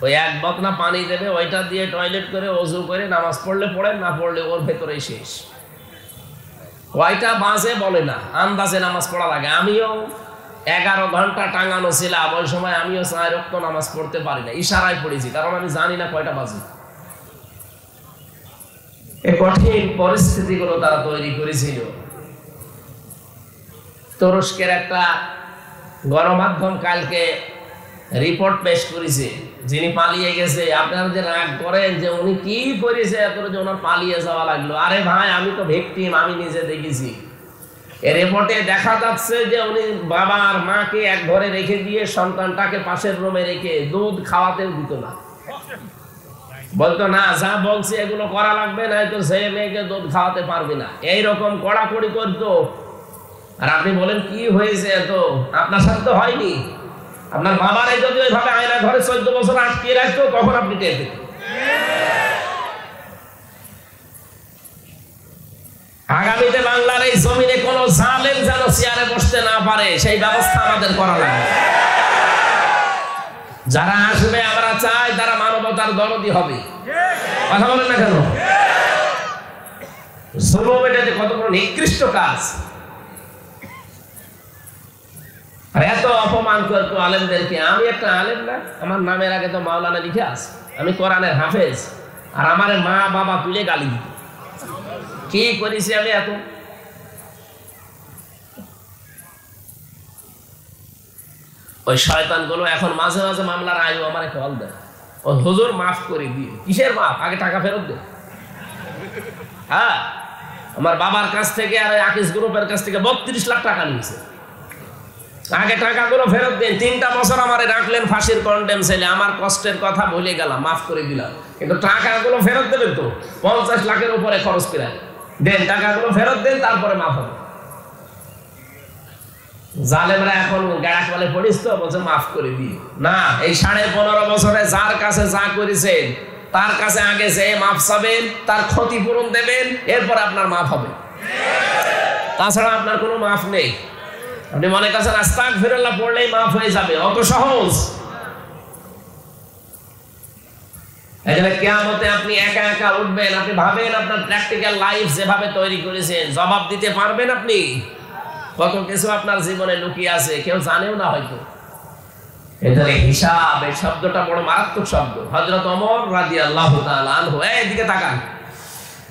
ওই 1 বতনা পানি দেবে, ওইটা দিয়ে টয়লেট করে ওযু করে নামাজ পড়লে পড়েন, না পড়লে ওর ভেতরেই শেষ। কয়টা বাজে বলে না, আন্দাজে নামাজ পড়া লাগে। আমিও 11 ঘন্টা টাঙানো ছিলাম ওই সময়, আমিও 4 ওয়াক্ত নামাজ পড়তে পারি না, ইশারায় পড়েছি, কারণ আমি জানি না কয়টা বাজে। এই কঠিন পরিস্থিতিগুলো তারা তৈরি করেছিল। তুরস্কের একটা গণমাধ্যম কালকে রিপোর্ট পেশ করেছে, যিনি পালিয়ে গেছে। আপনারা যে রাগ করেন যে উনি কি করেছে এত যে ওনার পালিয়ে যাওয়া লাগলো, আরে ভাই আমি তো ভিকটিম, আমি নিজে দেখেছি। এই রিপোর্টে দেখা যাচ্ছে যে উনি বাবা আর মাকে এক ঘরে রেখে দিয়ে সন্তানটাকে পাশের রুমে রেখে দুধ খাওয়াতেও দিত না। বলতো না, যা বলছি এগুলো করা লাগবে, না তো ছেলে মেয়েকে দুধ খাওয়াতে পারবে না, এইরকম কড়াকড়ি করতো। আর আপনি বলেন কি হয়েছে, এত আপনার সাথে তো হয়নি। আপনার বাবারে যদি ওইভাবে আয়না ঘরে 14 বছর আটকিয়ে রাখতো তখন আপনি টের পেতেন। আগামীতে বাংলার এই জমিনে কোন জালেম যেন চেয়ারে বসতে না পারে সেই ব্যবস্থা আমাদের করা লাগবে। যারা আসবে আমরা চাই তারা মানবতার দরদি হবে। কথা বলেন না কেন? জুলুম এটা যে কত বড় নিকৃষ্ট কাজ, আর এত অপমান করতো আলেমদেরকে। আমি একটা আলেম না, আমার নামের আগে তো মাওলানা লিখে আছে, আমি কোরআনের হাফেজ, আর আমার মা বাবা তুলে গালি দিত। কি করেছি আমি এত? ওই শয়তান গুলো এখন মাঝে মাঝে মামলার আয়ু আমার কল দেয়, ও হুজুর মাফ করে দিয়ে। কিসের মাফ? আগে টাকা ফেরত দে। হ্যাঁ, আমার বাবার কাছ থেকে আর আকিস গ্রুপের কাছ থেকে 32 লাখ টাকা নিয়েছে। আগে টাকাগুলো ফেরত দেন। 3টা বছর আমারে রাখলেন ফাঁসির কন্ডেম সেলে, আমার কষ্টের কথা ভুলে গেলাম, মাফ করে দিলাম, কিন্তু টাকাগুলো ফেরত দেবেন তো। 50 লাখের উপরে খরচ করে দেন, টাকাগুলো ফেরত দেন, তারপরে মাফ হবে। জালেমরা এখন গাড়া কলে পড়িস তো, বলছে মাফ করে দিই না। এই 15.5 বছরে যার কাছে যা করেছেন তার কাছে আগে যে মাফ চাবেন, তার ক্ষতিপূরণ দেবেন, এরপর আপনার মাফ হবে। তাছাড়া আপনার কোনো মাফ নেই। আপনি মনে করছেন আস্তাগফিরুল্লাহ পড়লেই মাফ হয়ে যাবে, অত সহজ। এখানে কিয়ামতে আপনি একা একা উঠবেন। আপনি ভাবেন আপনার প্র্যাকটিক্যাল লাইফ যেভাবে তৈরি করেছেন জবাব দিতে পারবেন আপনি? কত কিছু আপনার জীবনে লুকিয়ে আছে, কেউ জানেও না হয়তো। এখানে হিসাব, এই শব্দটা বড় মারাত্মক শব্দ। হযরত ওমর রাদিয়াল্লাহু তাআলা আনহু, এদিকে তাকান,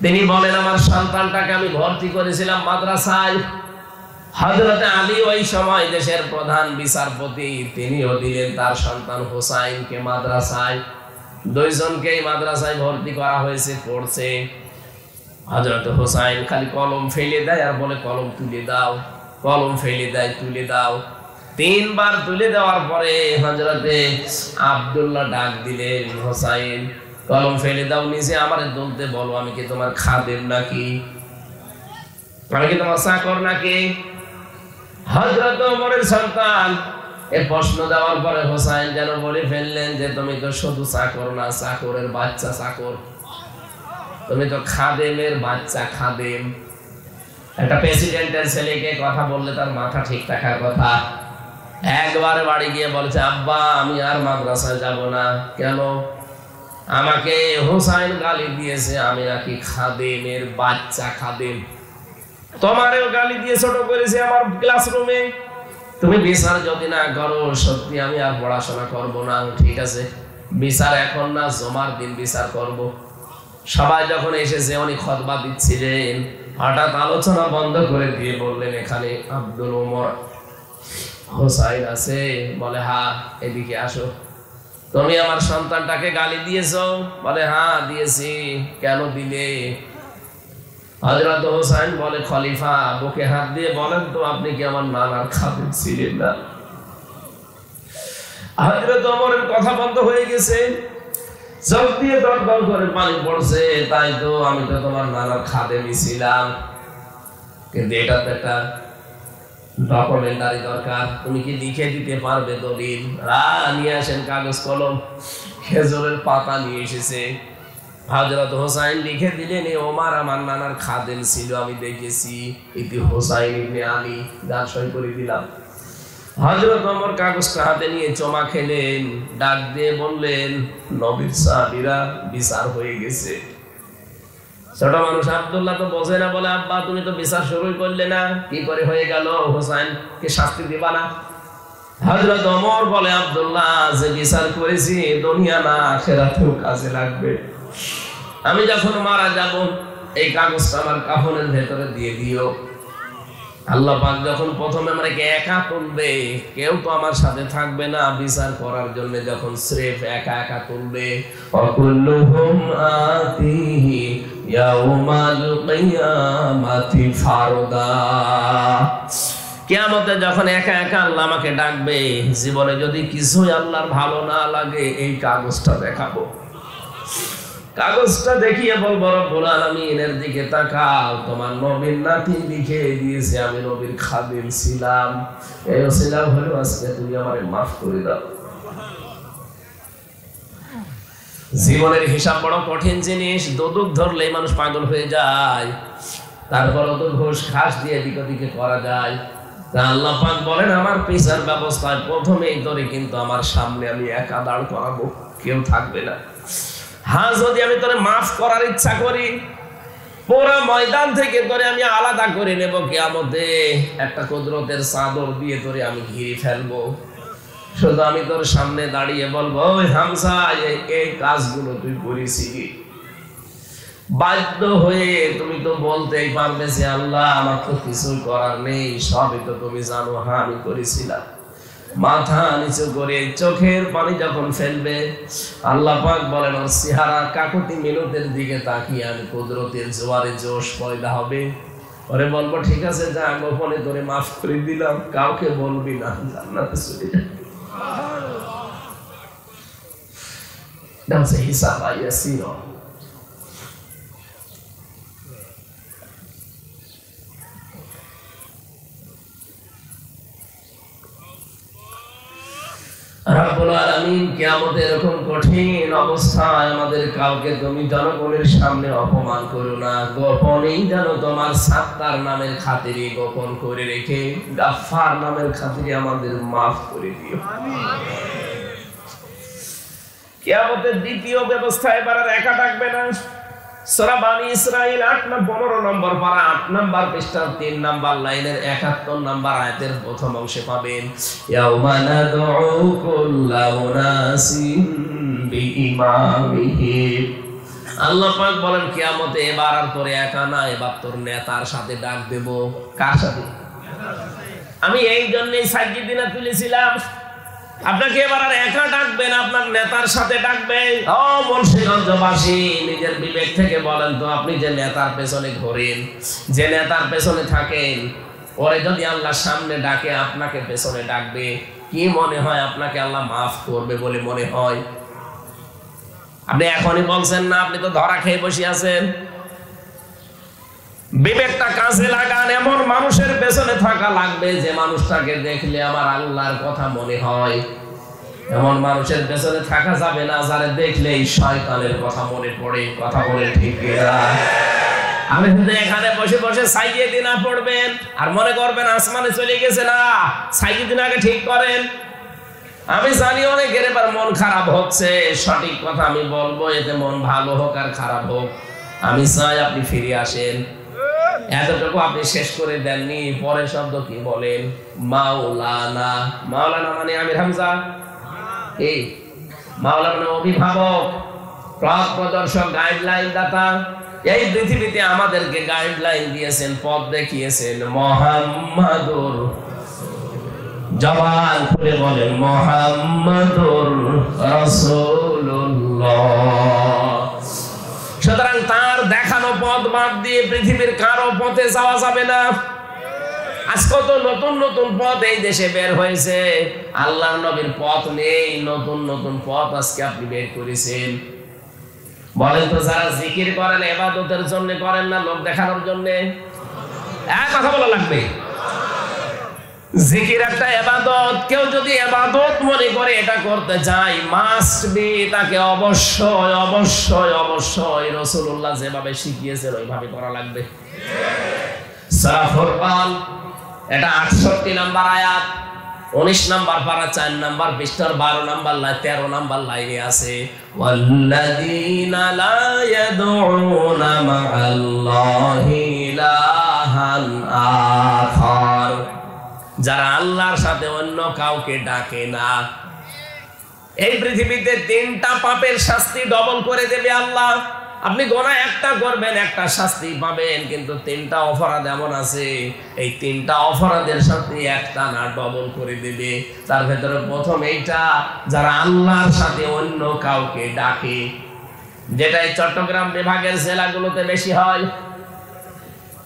তিনি বলেন আমার সন্তানটাকে আমি ভর্তি করেছিলাম মাদ্রাসায়। হযরত আলী ওই সময় দেশের প্রধান বিচারপতি, তিনিও দিলেন তার সন্তান হোসাইনকে মাদ্রাসায়। 2 জনকেই মাদ্রাসায় ভর্তি করা হয়েছে, পড়ছে। হযরত হোসাইন খালি কলম ফেলে দেয় আর বলে কলম তুলে দাও, কলম ফেলে দেয়, তুলে দাও। 3 বার তুলে দেওয়ার পরে হযরতে আব্দুল্লাহ ডাক দিলেন, হোসাইন কলম ফেলে দাও, নিজে আমারে বলতে বলো, আমি কি তোমার খাদেম নাকি? আমি কি তোমার চাকর নাকি? হযরত ওমরের সন্তান এই প্রশ্ন দেওয়ার পরে হোসাইন যেন বলে ফেললেন যে তুমি তো শুধু চাকর না, চাকরের বাচ্চা চাকর, তুমি তো খাদেমের বাচ্চা খাদেম। একটা প্রেসিডেন্টের ছেলেকে কথা বললে তার মাথা ঠিক থাকার কথা। একবারে বাড়ি গিয়ে বলছে, আব্বা আমি আর মাদ্রাসায় যাব না। কেন? আমাকে হোসাইন গালি দিয়েছে আমি নাকি খাদেমের বাচ্চা খাদেম। তোমারেও গালি দিয়ে ছোট করেছে আমার ক্লাসরুমে। তুমি বিচার যদি না করো সত্যি আমি আর পড়াশোনা করব না। ঠিক আছে, বিচার এখন না, জমার দিন বিচার করব। সবাই যখন এসেছে উনি খুতবা দিচ্ছিলেন, হঠাৎ আলোচনা বন্ধ করে দিয়ে বললেন, এখানে আব্দুল ওমর হোসাইন আছে? বলে হ্যাঁ, এদিকে আসো। তুমি আমার সন্তানটাকে গালি দিয়েছো? বলে হ্যাঁ দিয়েছি। কেন দিলে? হযরত হোসাইন বলে, খলিফা বুকে হাত দিয়ে বলেন তো আপনি কি আমার নানার খাদেম ছিলেন না? হযরত ওমরের কথা বন্ধ হয়ে গেছে, চোখ দিয়ে দরদর করে পানি পড়ছে। তাই তো, আমি তো তোমার নানার খাদেমই ছিলাম, কিন্তু এটা তো একটা ডকুমেন্টারি দরকার। তুমি কি লিখে দিতে পারবে দলিল? নিয়ে আসেন কাগজ কলম। খেজুরের পাতা নিয়ে এসেছে। হযরত হোসাইন লিখে দিলেন, ওমর আমার নানার খাদেম ছিল, আমি দেখেছি। ইতি হোসাইন ইবনে আলী, গান সই করে দিলাম। হযরত ওমর কাগজটা হাতে নিয়ে চমা খেলেন, ডাক দিয়ে বললেন, নবীর সাহাবীরা বিচার হয়ে গেছে। ছোট মানুষ আব্দুল্লাহ তো বোঝে না, বলে আব্বা তুমি তো বিচার শুরুই করলে না, কি করে হয়ে গেল? হোসাইনকে শাস্তি দিবা না? হযরত ওমর বলে, আব্দুল্লাহ যে বিচার করেছি দুনিয়া না আখিরাতেও কাজে লাগবে। আমি যখন মারা যাব এই কাগজটা আমার কাফনের ভেতরে দিয়ে দিও। আল্লাহ পাক যখন প্রথমে আমাকে একা তুলবে, কেউ তো আমার সাথে থাকবে না বিচার করার জন্য, যখন স্রেফ একা একা তুলবে, অকুল্লুহুম আতিহি ইয়াউমাল কিয়ামাতি ফারদা। কিয়ামতে যখন একা একা আল্লাহ আমাকে ডাকবে, জীবনে যদি কিছুই আল্লাহর ভালো না লাগে এই কাগজটা দেখাবো। কাগজটা দেখিয়ে বলবো রব্বুল আলামিনের দিকে তাকাও, তোমার নবীর নাতি লিখে দিয়েছে আমি নবীর খাদিম ছিলাম, এই ছিলাম হলো আজকে তুমি আমারে মাফ করে দাও। জীবনের হিসাব বড় কঠিন জিনিস, দোদক ধরলে মানুষ পাগল হয়ে যায়, তারপরও তো ঘুষ খাস দিয়ে এদিক ওদিকে করা যায়। আল্লাহ পাক বলেন আমার বিচার ব্যবস্থায় প্রথমেই ধরে কিন্তু আমার সামনে আমি একা দাঁড় করাবো, কেউ থাকবে না। হ্যাঁ, যদি আমি তোরে মাফ করার ইচ্ছা করি, পুরো ময়দান থেকে তোরে আমি আলাদা করে নেব, কিয়ামতে একটা কুদরতের চাদর দিয়ে তোরে আমি ঘিরে ফেলবো। শুধু আমি তোর সামনে দাঁড়িয়ে বলবো, ওই হামজা এই কাজগুলো তুই করেছিলি। বাধ্য হয়ে তুমি তো বলতেই পারবে যে আল্লাহ আমার তো কিছু করার নেই, সবই তো তুমি জানো, হ্যাঁ আমি করেছিলাম। মাথা নিচু করে চোখের পানি যখন ফেলবে, আল্লাহ পাক বলেন ওর চেহারা কাকুতি মিনতের দিকে তাকিয়ে আমি কুদরতের জোয়ারে জোশ পয়দা হবে। ওরে বলবো ঠিক আছে যা, গোপনে তোরে মাফ করে দিলাম, কাউকে বলবি না, জান্নাতে চলে যা। এটা হচ্ছে হিসাব ইয়াসির। রব্বুল আলামিন কিয়ামতে এরকম কঠিন অবস্থায় আমাদের কাউকে তুমি জনগণের সামনে অপমান করো না, গোপনেই যেন তোমার সাত্তার নামের খাতিরে গোপন করে রেখে গাফফার নামের খাতিরে আমাদের মাফ করে দিও। কিয়ামতের দ্বিতীয় ব্যবস্থা এবার আর একা থাকবে না। সূরা বানী ইসরাঈল 15 নম্বর পারা 8 নম্বর পৃষ্ঠা 3 নম্বর লাইনের 71 নম্বর আয়াতের প্রথম অংশে পাবেন, ইয়াউমা নাদউ কুল্লা উনাসিন বিইমামিহি। আল্লাহ পাক বলেন কিয়ামতে এবার আর তোরে একা না, এবার তোর নেতার সাথে ডাক দেব। কার সাথে? আমি এই জন্যই সাইয়্যিদিনা তুলেছিলাম, আপনাকে এবার আর একা ডাকবেন, আপনার নেতার সাথে ডাকবেন। ও মুন্সিগঞ্জবাসী, নিজের বিবেক থেকে বলেন তো, আপনি যে নেতার পেছনে ঘোরেন, যে নেতার পেছনে থাকেন, পরে যদি আল্লাহ সামনে ডাকে আপনাকে পেছনে ডাকবে, কি মনে হয় আপনাকে আল্লাহ মাফ করবে বলে মনে হয়? আপনি এখনই বলছেন না, আপনি তো ধরা খেয়ে বসে আছেন। বিবেকটা কাজে লাগান, এমন মানুষের পেছনে থাকা লাগবে যে মানুষটাকে দেখলে আমার আল্লাহর কথা মনে হয়। এমন মানুষের পেছনে থাকা যাবে না যারা দেখলেই শয়তানের কথা মনে পড়ে। কথা বলে ঠিক না? আমি কিন্তু এখানে বসে বসে সাইয়্যিদিনা পড়বেন আর মনে করবেন আসমানে চলে গেছে। না, সাইয়্যিদিনাকে ঠিক করেন। আমি জানি অনেকের এবার মন খারাপ হচ্ছে, সঠিক কথা আমি বলবো, এতে মন ভালো হোক আর খারাপ হোক, আমি চাই আপনি ফিরে আসেন। এতটুকু আপনি শেষ করে দেননি, পরের শব্দ কি বলেন? মাওলানা। মাওলানা মানে আমির হামজা। এই মাওলানা মানে অভিভাবক, পথ প্রদর্শক, গাইডলাইন দাতা। এই পৃথিবীতে আমাদেরকে গাইডলাইন দিয়েছেন, পথ দেখিয়েছেন মুহাম্মাদুর। জবান খুলে বলেন মুহাম্মাদুর রাসূলুল্লাহ। সুতরাং তার দেখানো পথ বাদ দিয়ে পৃথিবীর কারো পথে যাওয়া যাবে না। আজ কত নতুন নতুন পথ এই দেশে বের হয়েছে, আল্লাহর নবীর পথ নেই, নতুন নতুন পথ আজকে আপনি বের করেছেন। বলেন তো, যারা জিকির করেন ইবাদতের জন্য করেন না লোক দেখানোর জন্য? এক কথা বলা লাগবে। জিকির একটা ইবাদত, কেউ যদি ইবাদত মনে করে এটা করতে যায়, মাস্ট বি তাকে অবশ্যই অবশ্যই অবশ্যই রাসূলুল্লাহ যেভাবে শিখিয়েছেন ওইভাবে করা লাগবে। সূরা ফুরকান এটা 68 নম্বর আয়াত, 19 নম্বর পারা 4 নম্বর পৃষ্ঠার 12 নম্বর লাইন 13 নম্বর লাইনে আছে, ওয়াল্লাযীনা লা ইয়াদউনা মা'আল্লাহি ইলাহান আখার। যারা আল্লাহর সাথে অন্য কাউকে ডাকে না। এই পৃথিবীতে 3টা পাপের শাস্তি ডবল করে দেবে আল্লাহ। আপনি গোনা একটা করবেন, একটা শাস্তি পাবেন, কিন্তু 3টা অপরাধ এমন আছে, এই 3টা অপরাধের শাস্তি একটা না ডবল করে দেবে। তার ভেতরে প্রথম এইটা, যারা আল্লাহর সাথে অন্য কাউকে ডাকে, যেটা এই চট্টগ্রাম বিভাগের জেলাগুলোতে বেশি হয়।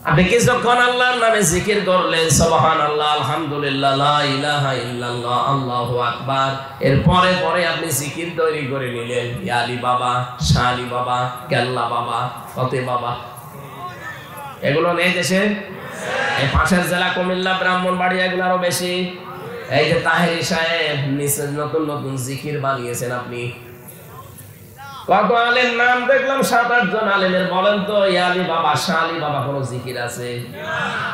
আপনি কিছুক্ষণ আল্লাহর নামে জিকির করলেন, সুবহানাল্লাহ, আলহামদুলিল্লাহ, লা ইলাহা ইল্লাল্লাহ, আল্লাহু আকবার। এর পরে পরে আপনি জিকির তৈরি করে নিলেন, ইয়া আলী বাবা, শাহ আলী বাবা, কেল্লা বাবা, ফতে বাবা। এগুলো নেই দেশে? এই পাশের জেলা কুমিল্লা, ব্রাহ্মণবাড়িয়া, এগুলো আরো বেশি। এই যে তাহেরি সাহেব নিচে নতুন নতুন জিকির বানিয়েছেন আপনি। কত আলেম নাম দেখলাম, 7-8 জন আলেমের। বলেন তো ইয়া আলী বাবা, শাহ আলী বাবা কোন জিকির আছে?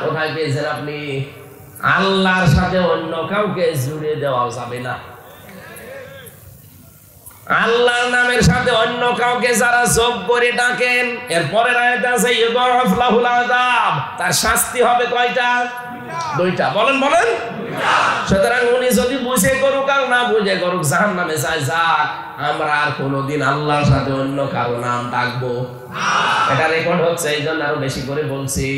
কোথায় পেয়েছেন আপনি? আল্লাহর সাথে অন্য কাউকে জুড়ে দেওয়া যাবে না। আল্লাহর নামের সাথে অন্য কাউকে যারা যোগ করে ডাকেন, এরপরে আয়াতে আছে ইউদাফ লাহুল আযাব, তার শাস্তি হবে কয়টা? 2টা। বলেন বলেন। সুতরাং উনি যদি বুঝে করুক আর না বুঝে করুক, জাহান্নামে যায় যাক। আমরা আর কোনোদিন আল্লাহর সাথে অন্য কারো নাম ডাকবো না। এটা রেকর্ড হচ্ছে, এই জন্য আরো বেশি করে বলছি।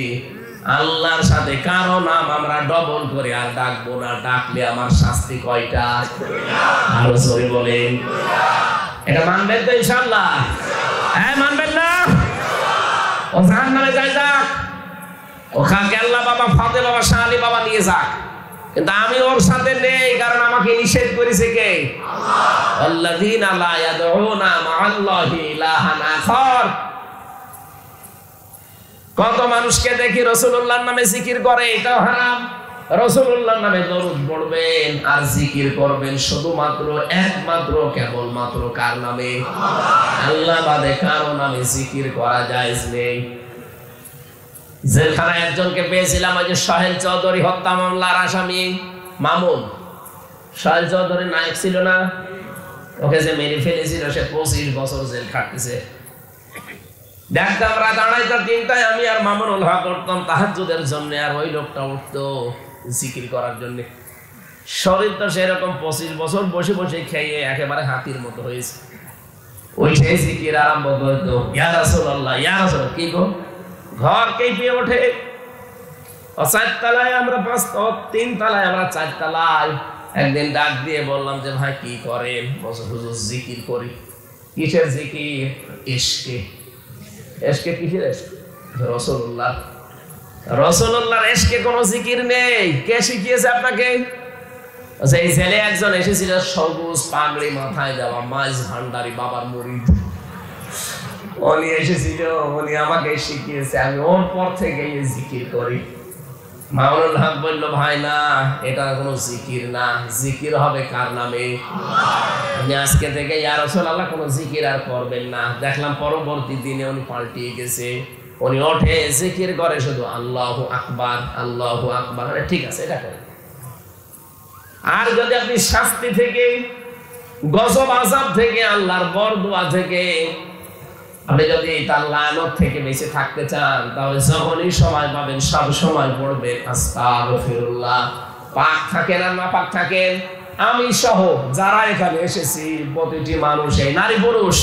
আল্লাহর সাথে কারো নাম আমরা ডবল করে আর ডাকবো না। ডাকলে আমার শাস্তি কয়টা? আরো জোরে বলেন। এটা মানবেন তো ইনশাআল্লাহ? হ্যাঁ, মানবেন না? ও জাহান্নামে যায় যাক, ওখানে আল্লাহ বাবা, ফতে বাবা, শাহ আলী বাবা নিয়ে যাক, কিন্তু আমি ওর সাথে নেই, কারণ আমাকে নিষেধ করেছে কে? আল্লাহ। আল্লাযীনা লা ইয়াদউনা মা'আল্লাহি ইলাহান আখার। কত মানুষকে দেখি রাসূলুল্লাহর নামে জিকির করে, এটাও হারাম। রাসূলুল্লাহর নামে দরুদ পড়বেন আর জিকির করবেন শুধুমাত্র একমাত্র কেবলমাত্র কার নামে? আল্লাহ বাদে কারো নামে জিকির করা জায়েজ নেই। জেলখানায় একজনকে পেয়েছিলাম, ওই যে সোহেল চৌধুরী হত্যা মামলার আসামি মামুন। সোহেল চৌধুরী নায়ক ছিল না? ওকে যে মেরে ফেলেছিল, সে 25 বছর জেল খাটতেছে। দেখতাম রাত 2:30-3টায় আমি আর মামুনুল হক করতাম তাহাজ্জুদের জন্য, আর ওই লোকটা উঠতো জিকির করার জন্য। শরীর তো সেরকম 25 বছর বসে বসে খেয়ে একেবারে হাতির মতো হয়েছে। ওই সেই জিকির আরম্ভ করতো, ইয়া রাসূলুল্লাহ, ইয়া রাসূল। কি গো, ঘর কেঁপে ওঠে। 4 তলায় আমরা, 3 তলায় আমরা, 4 তলায়। একদিন ডাক দিয়ে বললাম যে ভাই কি করেন? বলছে হুজুর জিকির করি। কিসের জিকির? ইশকে। ইশকে কিসের? রাসূলুল্লাহ। রাসূলুল্লাহর ইশকে কোনো জিকির নেই। কে শিখিয়েছে আপনাকে? এই ছেলে একজন এসেছিল, সবুজ পাগড়ি মাথায় দেওয়া, মাইজ ভান্ডারি বাবার মুরিদ। উনি এসেছিল, উনি আমাকে শিখিয়েছে, আমি ওর পর থেকে জিকির করি। মামুনুল হক বলল, ভাই না, এটা কোনো জিকির না, জিকির হবে কার নামে? আপনি আজকে থেকে ইয়া রাসূলুল্লাহ কোনো জিকির আর করবেন না। দেখলাম পরবর্তী দিনে উনি পাল্টিয়ে গেছে। উনি ওঠে জিকির করে শুধু আল্লাহু আকবার, আল্লাহু আকবার। ঠিক আছে, এটা করেন। আর যদি আপনি শাস্তি থেকে, গজব আযাব থেকে, আল্লাহর বরদোয়া থেকে, আপনি যদি তার লানত থেকে বেঁচে থাকতে চান, তাহলে যখনই সময় পাবেন সব সময় পড়বেন আস্তাগফিরুল্লাহ। পাক থাকেন আর না পাক থাকেন, আমি সহ যারা এখানে এসেছি প্রতিটি মানুষ, এই নারী পুরুষ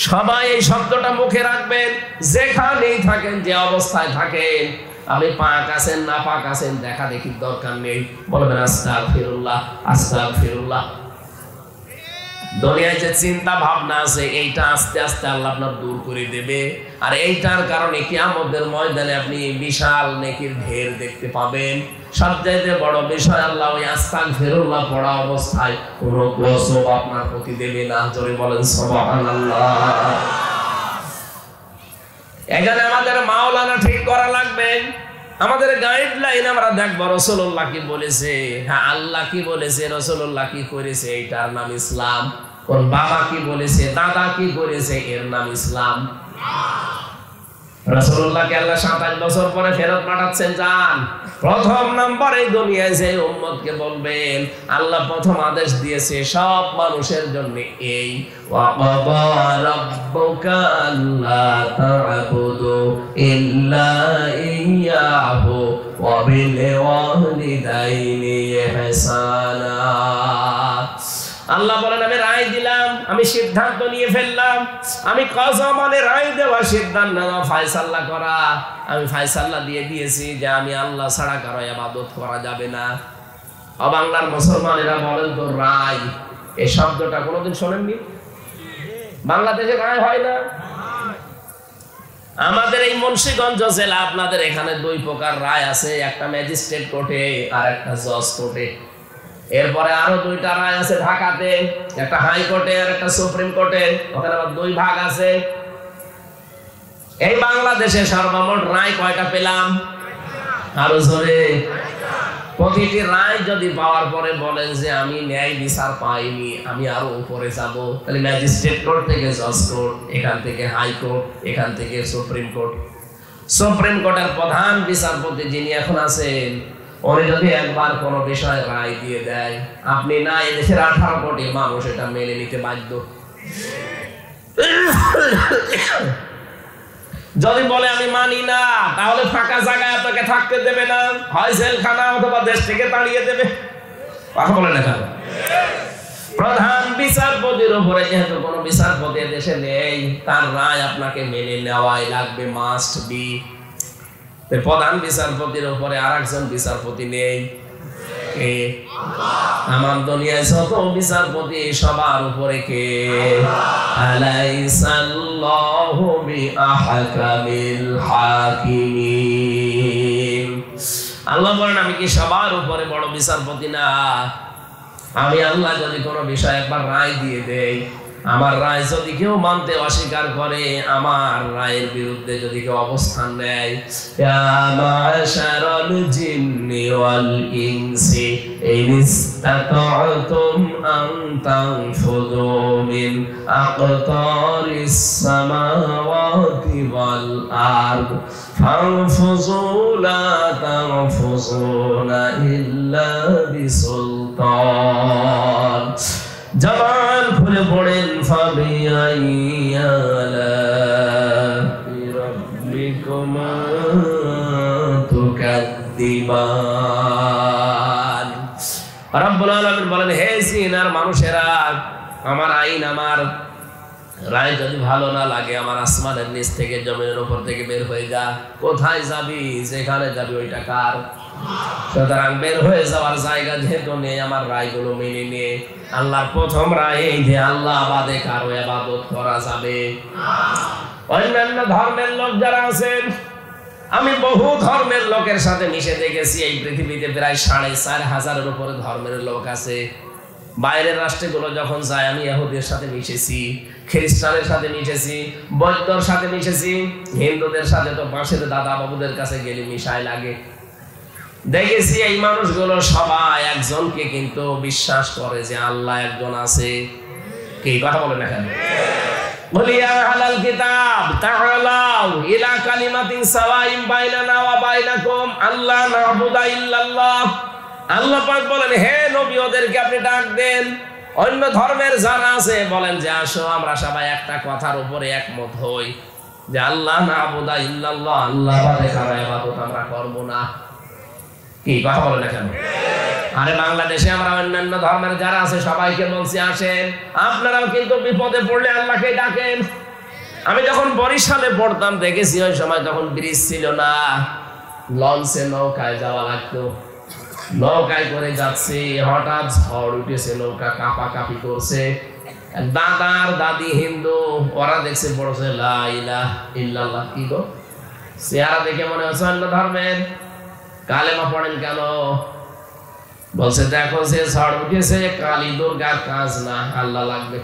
সবাই এই শব্দটা মুখে রাখবেন। যেখানেই থাকেন, যে অবস্থায় থাকেন, আপনি পাক আছেন না পাক আছেন দেখা দেখির দরকার নেই, বলবেন আস্তাগফিরুল্লাহ, আস্তাগফিরুল্লাহ। দুনিয়ায় যে চিন্তা ভাবনা আছে, এইটা আস্তে আস্তে আল্লাহ আপনার দূর করে দেবে। আর এইটার কারণে কিয়ামতের ময়দানে আপনি বিশাল নেকির ঢের দেখতে পাবেন। সবচাইতে বড় বিষয়, আল্লাহ ওই আস্তাগফিরুল্লাহ পড়া অবস্থায় কোনো গজব আপনার প্রতি দেবে না। জোরে বলেন সুবহানাল্লাহ। এখানে আমাদের মাওলানা ঠিক করা লাগবে। আমাদের গাইডলাইন আমরা দেখবো রাসূলুল্লাহ কি বলেছে। হ্যাঁ, আল্লাহ কি বলেছে, রাসূলুল্লাহ কি করেছে, এইটার নাম ইসলাম। ওর বাবা কি বলেছে, দাদা কি করেছে, এর নাম ইসলাম। রাসূলুল্লাহকে আল্লাহ 27 বছর পরে ফেরত পাঠাচ্ছেন। যান, প্রথম নাম্বার এই দুনিয়ায় যে উম্মতকে বলবেন, আল্লাহ প্রথম আদেশ দিয়েছে সব মানুষের জন্য এই, ওয়া ক্বাদা রাব্বুকা আল্লা তা'বুদু ইল্লা ইয়্যাহু ওয়া বিল ওয়ালিদাইনি ইহসানা। আল্লাহ বলেন, আমি রায় দিলাম, আমি সিদ্ধান্ত নিয়ে ফেললাম। আমি কসম, মানে রায় দেওয়া, সিদ্ধান্ত নেওয়া, ফয়সালা করা। আমি ফয়সালা দিয়ে দিয়েছি যে আমি আল্লাহ ছাড়া কারো ইবাদত করা যাবে না। বাংলার মুসলমানেরা বলেন তো, রায় এই শব্দটা কোনোদিন শোনেননি? বাংলাদেশে রায় হয় না। আমাদের এই মুন্সিগঞ্জ জেলা আপনাদের এখানে দুই প্রকার রায় আছে, একটা ম্যাজিস্ট্রেট কোর্টে আর একটা জজ কোর্টে। এরপরে আরো দুইটা রায় আছে ঢাকাতে, একটা হাইকোর্টে আর একটা সুপ্রিম কোর্টে, ওখানে আবার দুই ভাগ আছে। এই বাংলাদেশে সর্বমোট রায় কয়টা পেলাম? আরো জোরে। প্রতিটি রায় যদি পাওয়ার পরে বলেন যে আমি ন্যায় বিচার পাইনি, আমি আরো উপরে যাব, তাহলে ম্যাজিস্ট্রেট কোর্ট থেকে জজ কোর্ট, এখান থেকে হাইকোর্ট, এখান থেকে সুপ্রিম কোর্ট। সুপ্রিম কোর্টের প্রধান বিচারপতি যিনি এখন আছেন, উনি যদি একবার কোন বিষয়ে রায় দিয়ে দেয়, আপনি না এদেশের 18 কোটি মানুষ এটা মেনে নিতে বাধ্য। যদি বলে আমি মানি না, তাহলে ফাঁকা জায়গায় আপনাকে থাকতে দেবে না, হয় জেলখানা অথবা দেশ থেকে তাড়িয়ে দেবে। কথা বলে না কেন? প্রধান বিচারপতির উপরে যেহেতু কোন বিচারপতি দেশে নেই, তার রায় আপনাকে মেনে নেওয়াই লাগবে, মাস্ট বি। প্রধান বিচারপতির উপরে আরেকজন বিচারপতি নেই, কে? আমার দুনিয়ায় যত বিচারপতি সবার উপরে কে? আলাইসাল্লাহু বিআহকামিল হাকিমিন। আল্লাহ বলেন আমি কি সবার উপরে বড় বিচারপতি না? আমি আল্লাহ যদি কোনো বিষয় একবার রায় দিয়ে দেই, আমার রায় যদি কেউ মানতে অস্বীকার করে, আমার রায়ের বিরুদ্ধে যদি কেউ অবস্থান নেয়, ইয়া মাশারাল জিন্নি ওয়াল ইনসি ইনিস্তাতা'তুম আন তানফুযু মিন আকতারিস সামাওয়াতি ওয়াল আরদ ফানফুযু লা তানফুযুনা ইল্লা বিসুলতান। জবান খুলে পড়েন ফাবিআইয়ি আলা'i রাব্বিকুমা তুকাদ্দিবান। রব্বুল আলামিন বলেন, হে জিনার মানুষেরা, আমার আইন, আমার রায় যদি ভালো না লাগে, আমার আসমানের নিচ থেকে জমিনের উপর থেকে বের হয়ে যা। কোথায় যাবি? যেখানে যাবি ওইটা কার? সুতরাং বের হয়ে যাওয়ার জায়গা যেহেতু নেই, আমার রায়গুলো মেনে নে। আল্লাহর প্রথম রায় এই যে আল্লাহ বাদে কারো ইবাদত করা যাবে না। অন্যান্য ধর্মের লোক যারা আছেন, আমি বহু ধর্মের লোকের সাথে মিশে দেখেছি। এই পৃথিবীতে প্রায় 4500-এর উপরে ধর্মের লোক আছে। বাইরের রাষ্ট্রগুলো যখন যায়, আমি ইহুদির সাথে মিশেছি, খ্রিস্টানের সাথে মিশেছি, বৌদ্ধর সাথে মিশেছি, হিন্দুদের সাথে তো বাঁশের দাদা বাবুদের কাছে গেলে মিশাই লাগে। দেখেছি এই মানুষগুলো সবাই একজনকে কিন্তু বিশ্বাস করে যে আল্লাহ একজন আছে। কি কথা বলেন এখানে? বলিয়া আহলাল কিতাব তাআলাউ ইলা কালিমাতিন সাওয়াইন বাইনানা ওয়া বাইনাকুম আল্লা না'বুদা ইল্লাল্লাহ। আল্লাহ পাক বলেন, হে নবী, ওদেরকে আপনি ডাক দেন। অন্য ধর্মের যারা আছে বলেন যে আসো আমরা সবাই একটা কথার উপরে একমত হই যে আল্লাহ না'বুদা ইল্লাল্লাহ, আল্লাহ বাদে কারো ইবাদত আমরা করব না। কি কথা বলেন না কেন? আরে বাংলাদেশে আমরা অন্যান্য ধর্মের যারা আছে সবাইকে বলছি আসেন, আপনারাও কিন্তু বিপদে পড়লে আল্লাহকে ডাকেন। আমি যখন বরিশালে পড়তাম দেখেছি, ওই সময় তখন ব্রিজ ছিল না, লঞ্চে নৌকায় যাওয়া লাগতো। নৌকায় করে যাচ্ছি, হঠাৎ ঝড় উঠেছে, নৌকা কাঁপাকাঁপি করছে। দাদার দাদি হিন্দু, ওরা দেখছে পড়ছে লা ইলাহা ইল্লাল্লাহ। কি গো, চেহারা দেখে মনে হচ্ছে অন্য ধর্মের। কালেমা পড়েন কেন? বলছে দেখো যে ঝড় উঠেছে, কালী দুর্গার কাজ না, আল্লাহ লাগবে।